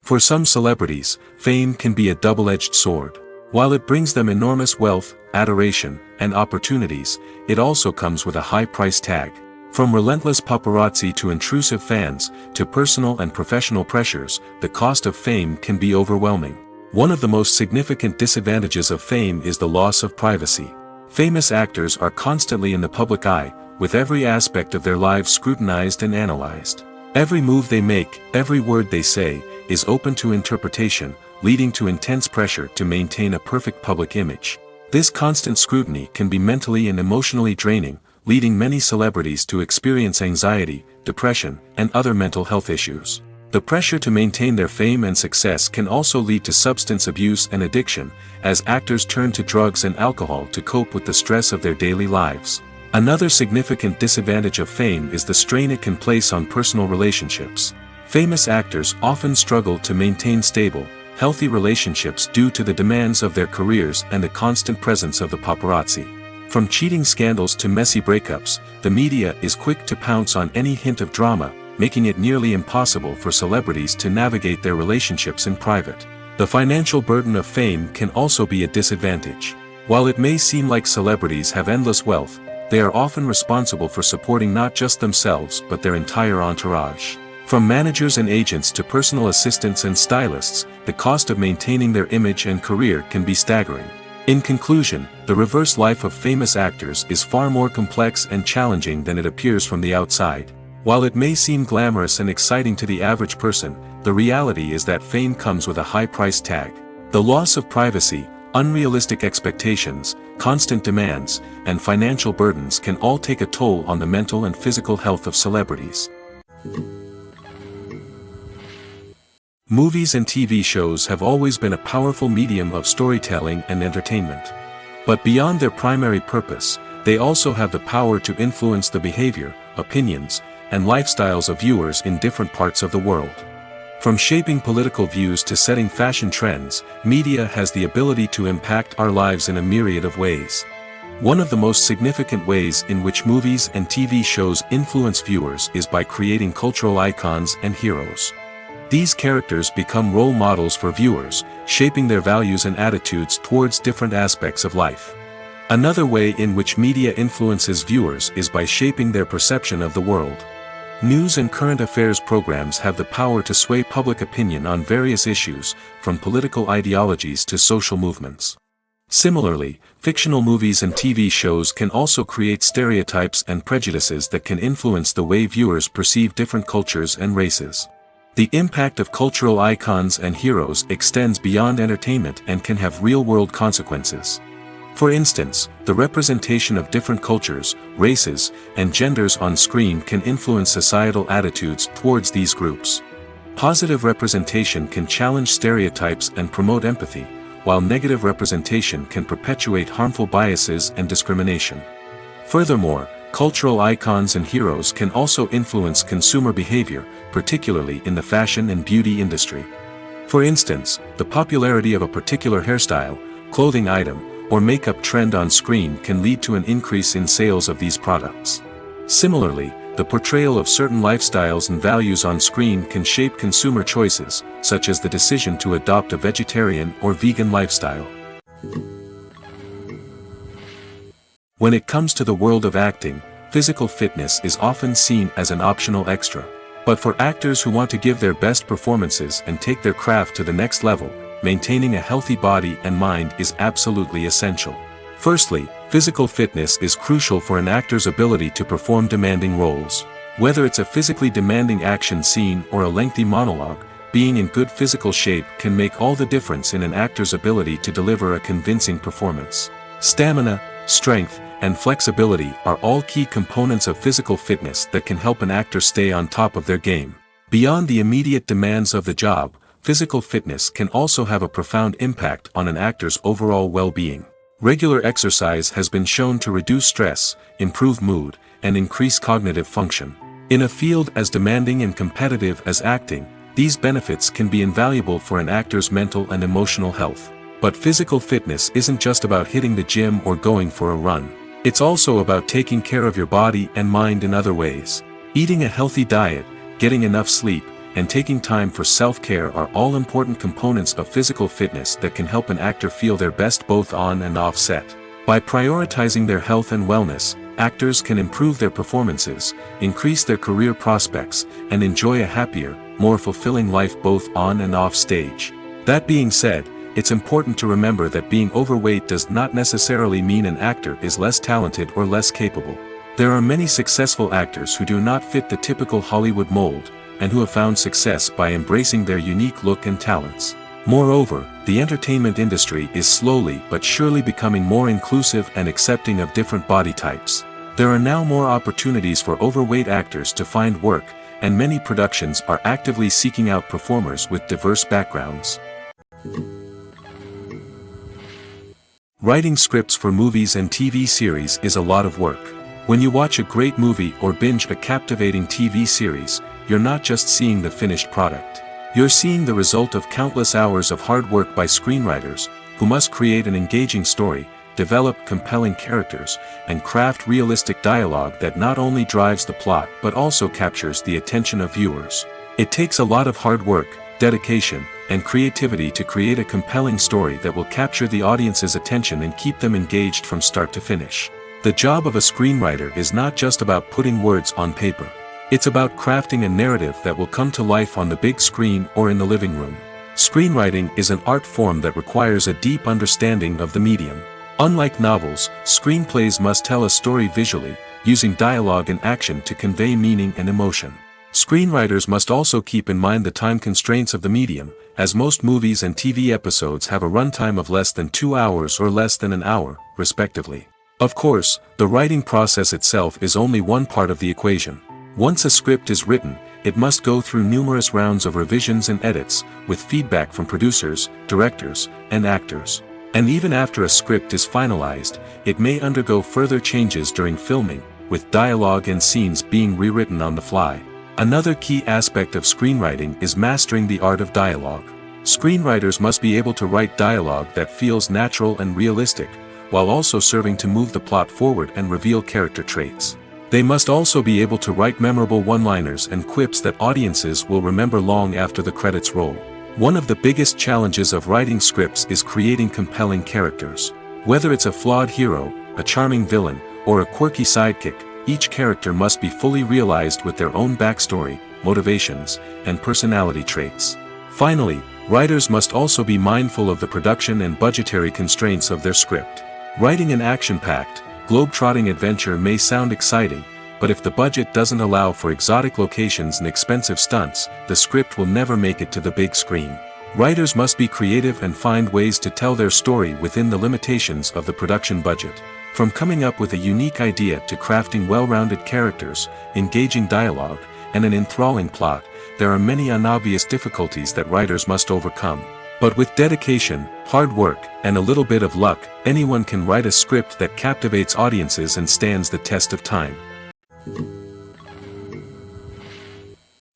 S1: For some celebrities, fame can be a double-edged sword. While it brings them enormous wealth, adoration, and opportunities, it also comes with a high price tag. From relentless paparazzi to intrusive fans, to personal and professional pressures, the cost of fame can be overwhelming. One of the most significant disadvantages of fame is the loss of privacy. Famous actors are constantly in the public eye, with every aspect of their lives scrutinized and analyzed. Every move they make, every word they say, is open to interpretation, leading to intense pressure to maintain a perfect public image. This constant scrutiny can be mentally and emotionally draining, leading many celebrities to experience anxiety, depression, and other mental health issues. The pressure to maintain their fame and success can also lead to substance abuse and addiction, as actors turn to drugs and alcohol to cope with the stress of their daily lives. Another significant disadvantage of fame is the strain it can place on personal relationships. Famous actors often struggle to maintain stable, healthy relationships due to the demands of their careers and the constant presence of the paparazzi. From cheating scandals to messy breakups, the media is quick to pounce on any hint of drama, making it nearly impossible for celebrities to navigate their relationships in private. The financial burden of fame can also be a disadvantage. While it may seem like celebrities have endless wealth, they are often responsible for supporting not just themselves but their entire entourage. From managers and agents to personal assistants and stylists, the cost of maintaining their image and career can be staggering. In conclusion, the reverse life of famous actors is far more complex and challenging than it appears from the outside. While it may seem glamorous and exciting to the average person, the reality is that fame comes with a high price tag. The loss of privacy, unrealistic expectations, constant demands, and financial burdens can all take a toll on the mental and physical health of celebrities. Movies and TV shows have always been a powerful medium of storytelling and entertainment. But beyond their primary purpose, they also have the power to influence the behavior, opinions, and lifestyles of viewers in different parts of the world. From shaping political views to setting fashion trends, media has the ability to impact our lives in a myriad of ways. One of the most significant ways in which movies and TV shows influence viewers is by creating cultural icons and heroes. These characters become role models for viewers, shaping their values and attitudes towards different aspects of life. Another way in which media influences viewers is by shaping their perception of the world. News and current affairs programs have the power to sway public opinion on various issues, from political ideologies to social movements. Similarly, fictional movies and TV shows can also create stereotypes and prejudices that can influence the way viewers perceive different cultures and races. The impact of cultural icons and heroes extends beyond entertainment and can have real-world consequences. For instance, the representation of different cultures, races, and genders on screen can influence societal attitudes towards these groups. Positive representation can challenge stereotypes and promote empathy, while negative representation can perpetuate harmful biases and discrimination. Furthermore, cultural icons and heroes can also influence consumer behavior, particularly in the fashion and beauty industry. For instance, the popularity of a particular hairstyle, clothing item, or makeup trend on screen can lead to an increase in sales of these products. Similarly, the portrayal of certain lifestyles and values on screen can shape consumer choices, such as the decision to adopt a vegetarian or vegan lifestyle. When it comes to the world of acting, physical fitness is often seen as an optional extra. But for actors who want to give their best performances and take their craft to the next level, maintaining a healthy body and mind is absolutely essential. Firstly, physical fitness is crucial for an actor's ability to perform demanding roles. Whether it's a physically demanding action scene or a lengthy monologue, being in good physical shape can make all the difference in an actor's ability to deliver a convincing performance. Stamina, strength, and flexibility are all key components of physical fitness that can help an actor stay on top of their game. Beyond the immediate demands of the job, physical fitness can also have a profound impact on an actor's overall well-being. Regular exercise has been shown to reduce stress, improve mood, and increase cognitive function. In a field as demanding and competitive as acting, these benefits can be invaluable for an actor's mental and emotional health. But physical fitness isn't just about hitting the gym or going for a run. It's also about taking care of your body and mind in other ways. Eating a healthy diet, getting enough sleep, and taking time for self-care are all important components of physical fitness that can help an actor feel their best both on and off set. By prioritizing their health and wellness, actors can improve their performances, increase their career prospects, and enjoy a happier, more fulfilling life both on and off stage. That being said, it's important to remember that being overweight does not necessarily mean an actor is less talented or less capable. There are many successful actors who do not fit the typical Hollywood mold, and who have found success by embracing their unique look and talents. Moreover, the entertainment industry is slowly but surely becoming more inclusive and accepting of different body types. There are now more opportunities for overweight actors to find work, and many productions are actively seeking out performers with diverse backgrounds. Writing scripts for movies and TV series is a lot of work. When you watch a great movie or binge a captivating TV series, you're not just seeing the finished product. You're seeing the result of countless hours of hard work by screenwriters, who must create an engaging story, develop compelling characters, and craft realistic dialogue that not only drives the plot but also captures the attention of viewers. It takes a lot of hard work, dedication, and creativity to create a compelling story that will capture the audience's attention and keep them engaged from start to finish. The job of a screenwriter is not just about putting words on paper. It's about crafting a narrative that will come to life on the big screen or in the living room. Screenwriting is an art form that requires a deep understanding of the medium. Unlike novels, screenplays must tell a story visually, using dialogue and action to convey meaning and emotion. Screenwriters must also keep in mind the time constraints of the medium, as most movies and TV episodes have a runtime of less than 2 hours or less than an hour, respectively. Of course, the writing process itself is only one part of the equation. Once a script is written, it must go through numerous rounds of revisions and edits, with feedback from producers, directors, and actors. And even after a script is finalized, it may undergo further changes during filming, with dialogue and scenes being rewritten on the fly. Another key aspect of screenwriting is mastering the art of dialogue. Screenwriters must be able to write dialogue that feels natural and realistic, while also serving to move the plot forward and reveal character traits. They must also be able to write memorable one-liners and quips that audiences will remember long after the credits roll. One of the biggest challenges of writing scripts is creating compelling characters. Whether it's a flawed hero, a charming villain, or a quirky sidekick, each character must be fully realized with their own backstory, motivations, and personality traits. Finally, writers must also be mindful of the production and budgetary constraints of their script. Writing an action-packed, globe-trotting adventure may sound exciting, but if the budget doesn't allow for exotic locations and expensive stunts, the script will never make it to the big screen. Writers must be creative and find ways to tell their story within the limitations of the production budget. From coming up with a unique idea to crafting well-rounded characters, engaging dialogue, and an enthralling plot, there are many unobvious difficulties that writers must overcome. But with dedication, hard work, and a little bit of luck, anyone can write a script that captivates audiences and stands the test of time.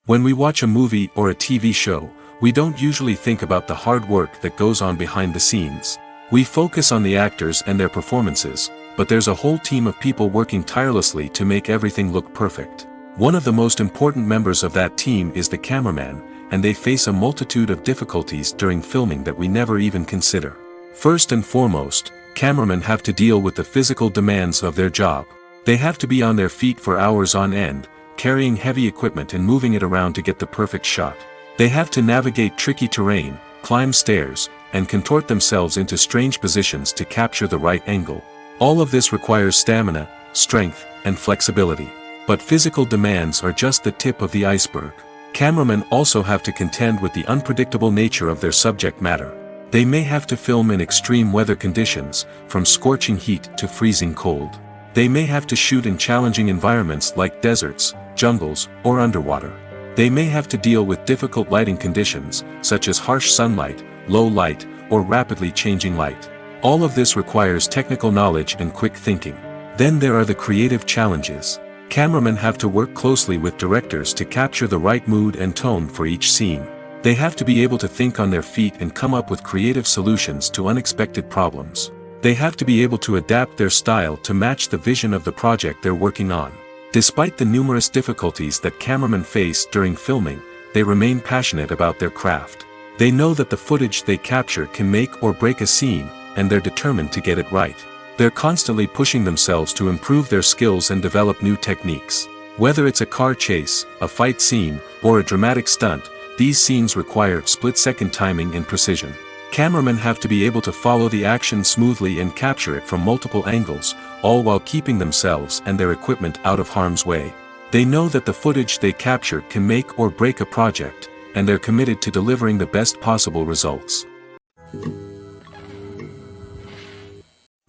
S1: When we watch a movie or a TV show, we don't usually think about the hard work that goes on behind the scenes. We focus on the actors and their performances, but there's a whole team of people working tirelessly to make everything look perfect. One of the most important members of that team is the cameraman, and they face a multitude of difficulties during filming that we never even consider. First and foremost, cameramen have to deal with the physical demands of their job. They have to be on their feet for hours on end, carrying heavy equipment and moving it around to get the perfect shot. They have to navigate tricky terrain, climb stairs, and contort themselves into strange positions to capture the right angle. All of this requires stamina, strength, and flexibility. But physical demands are just the tip of the iceberg. Cameramen also have to contend with the unpredictable nature of their subject matter. They may have to film in extreme weather conditions, from scorching heat to freezing cold. They may have to shoot in challenging environments like deserts, jungles, or underwater. They may have to deal with difficult lighting conditions, such as harsh sunlight, low light, or rapidly changing light. All of this requires technical knowledge and quick thinking. Then there are the creative challenges. Cameramen have to work closely with directors to capture the right mood and tone for each scene. They have to be able to think on their feet and come up with creative solutions to unexpected problems. They have to be able to adapt their style to match the vision of the project they're working on. Despite the numerous difficulties that cameramen face during filming, they remain passionate about their craft. They know that the footage they capture can make or break a scene, and they're determined to get it right. They're constantly pushing themselves to improve their skills and develop new techniques. Whether it's a car chase, a fight scene, or a dramatic stunt, these scenes require split-second timing and precision. Cameramen have to be able to follow the action smoothly and capture it from multiple angles, all while keeping themselves and their equipment out of harm's way. They know that the footage they capture can make or break a project, and they're committed to delivering the best possible results.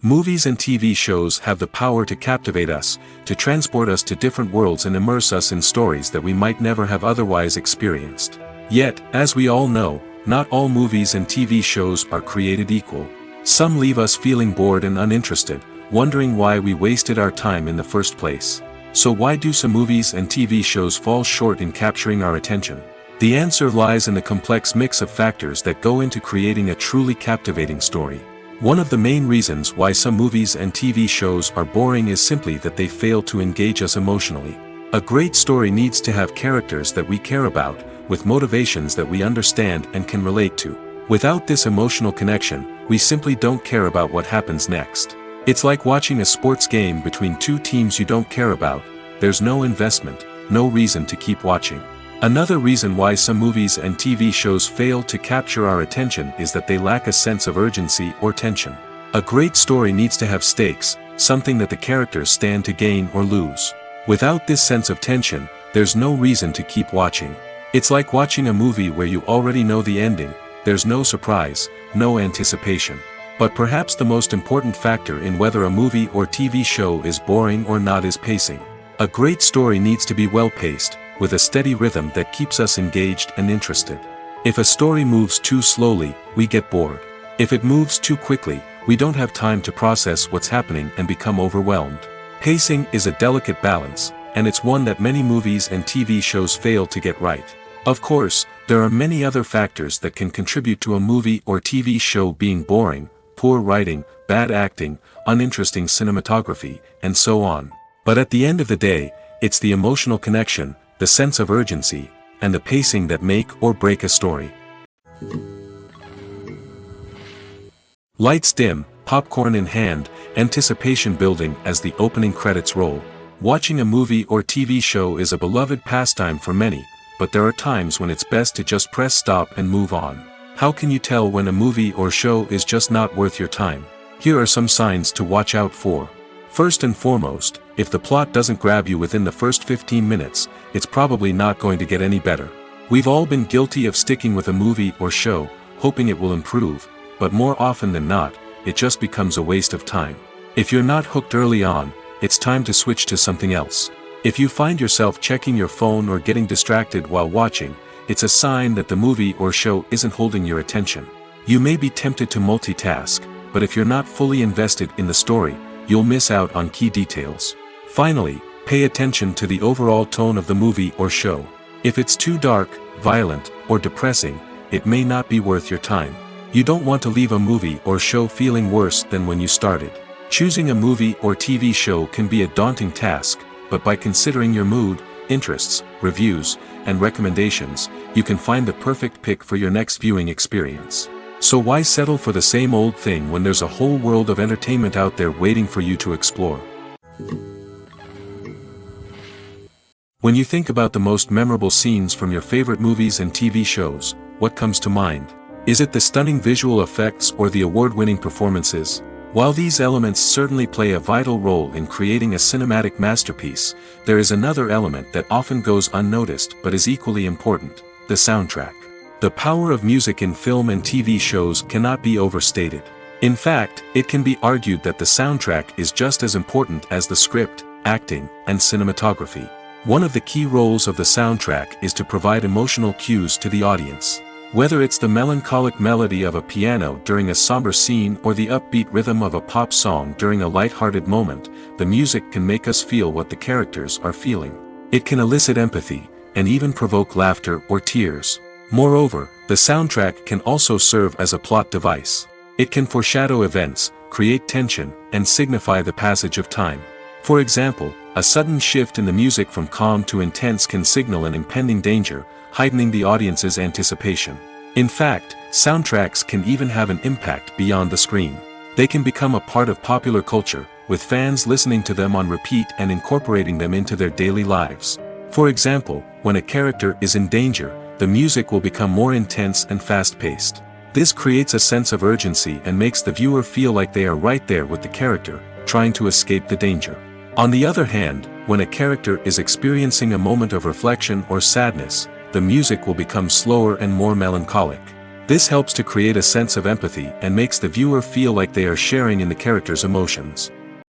S1: Movies and TV shows have the power to captivate us, to transport us to different worlds and immerse us in stories that we might never have otherwise experienced. Yet, as we all know, not all movies and TV shows are created equal. Some leave us feeling bored and uninterested, wondering why we wasted our time in the first place. So why do some movies and TV shows fall short in capturing our attention? The answer lies in the complex mix of factors that go into creating a truly captivating story. One of the main reasons why some movies and TV shows are boring is simply that they fail to engage us emotionally. A great story needs to have characters that we care about, with motivations that we understand and can relate to. Without this emotional connection, we simply don't care about what happens next. It's like watching a sports game between two teams you don't care about. There's no investment, no reason to keep watching. Another reason why some movies and TV shows fail to capture our attention is that they lack a sense of urgency or tension. A great story needs to have stakes, something that the characters stand to gain or lose. Without this sense of tension, there's no reason to keep watching. It's like watching a movie where you already know the ending. There's no surprise, no anticipation. But perhaps the most important factor in whether a movie or TV show is boring or not is pacing. A great story needs to be well-paced, with a steady rhythm that keeps us engaged and interested. If a story moves too slowly, we get bored. If it moves too quickly, we don't have time to process what's happening and become overwhelmed. Pacing is a delicate balance, and it's one that many movies and TV shows fail to get right. Of course, there are many other factors that can contribute to a movie or TV show being boring: poor writing, bad acting, uninteresting cinematography, and so on. But at the end of the day, it's the emotional connection, the sense of urgency, and the pacing that make or break a story. Lights dim, popcorn in hand, anticipation building as the opening credits roll. Watching a movie or TV show is a beloved pastime for many, but there are times when it's best to just press stop and move on. How can you tell when a movie or show is just not worth your time? Here are some signs to watch out for. First and foremost, if the plot doesn't grab you within the first 15 minutes, it's probably not going to get any better. We've all been guilty of sticking with a movie or show, hoping it will improve, but more often than not, it just becomes a waste of time. If you're not hooked early on, it's time to switch to something else. If you find yourself checking your phone or getting distracted while watching, it's a sign that the movie or show isn't holding your attention. You may be tempted to multitask, but if you're not fully invested in the story, you'll miss out on key details. Finally, pay attention to the overall tone of the movie or show. If it's too dark, violent, or depressing, it may not be worth your time. You don't want to leave a movie or show feeling worse than when you started. Choosing a movie or TV show can be a daunting task, but by considering your mood, interests, reviews, and recommendations, you can find the perfect pick for your next viewing experience. So why settle for the same old thing when there's a whole world of entertainment out there waiting for you to explore? When you think about the most memorable scenes from your favorite movies and TV shows, what comes to mind? Is it the stunning visual effects or the award-winning performances? While these elements certainly play a vital role in creating a cinematic masterpiece, there is another element that often goes unnoticed but is equally important: the soundtrack. The power of music in film and TV shows cannot be overstated. In fact, it can be argued that the soundtrack is just as important as the script, acting, and cinematography. One of the key roles of the soundtrack is to provide emotional cues to the audience. Whether it's the melancholic melody of a piano during a somber scene or the upbeat rhythm of a pop song during a light-hearted moment, the music can make us feel what the characters are feeling. It can elicit empathy, and even provoke laughter or tears. Moreover, the soundtrack can also serve as a plot device. It can foreshadow events, create tension, and signify the passage of time. For example, a sudden shift in the music from calm to intense can signal an impending danger, heightening the audience's anticipation. In fact, soundtracks can even have an impact beyond the screen. They can become a part of popular culture, with fans listening to them on repeat and incorporating them into their daily lives. For example, when a character is in danger, the music will become more intense and fast-paced. This creates a sense of urgency and makes the viewer feel like they are right there with the character, trying to escape the danger. On the other hand, when a character is experiencing a moment of reflection or sadness, the music will become slower and more melancholic. This helps to create a sense of empathy and makes the viewer feel like they are sharing in the character's emotions.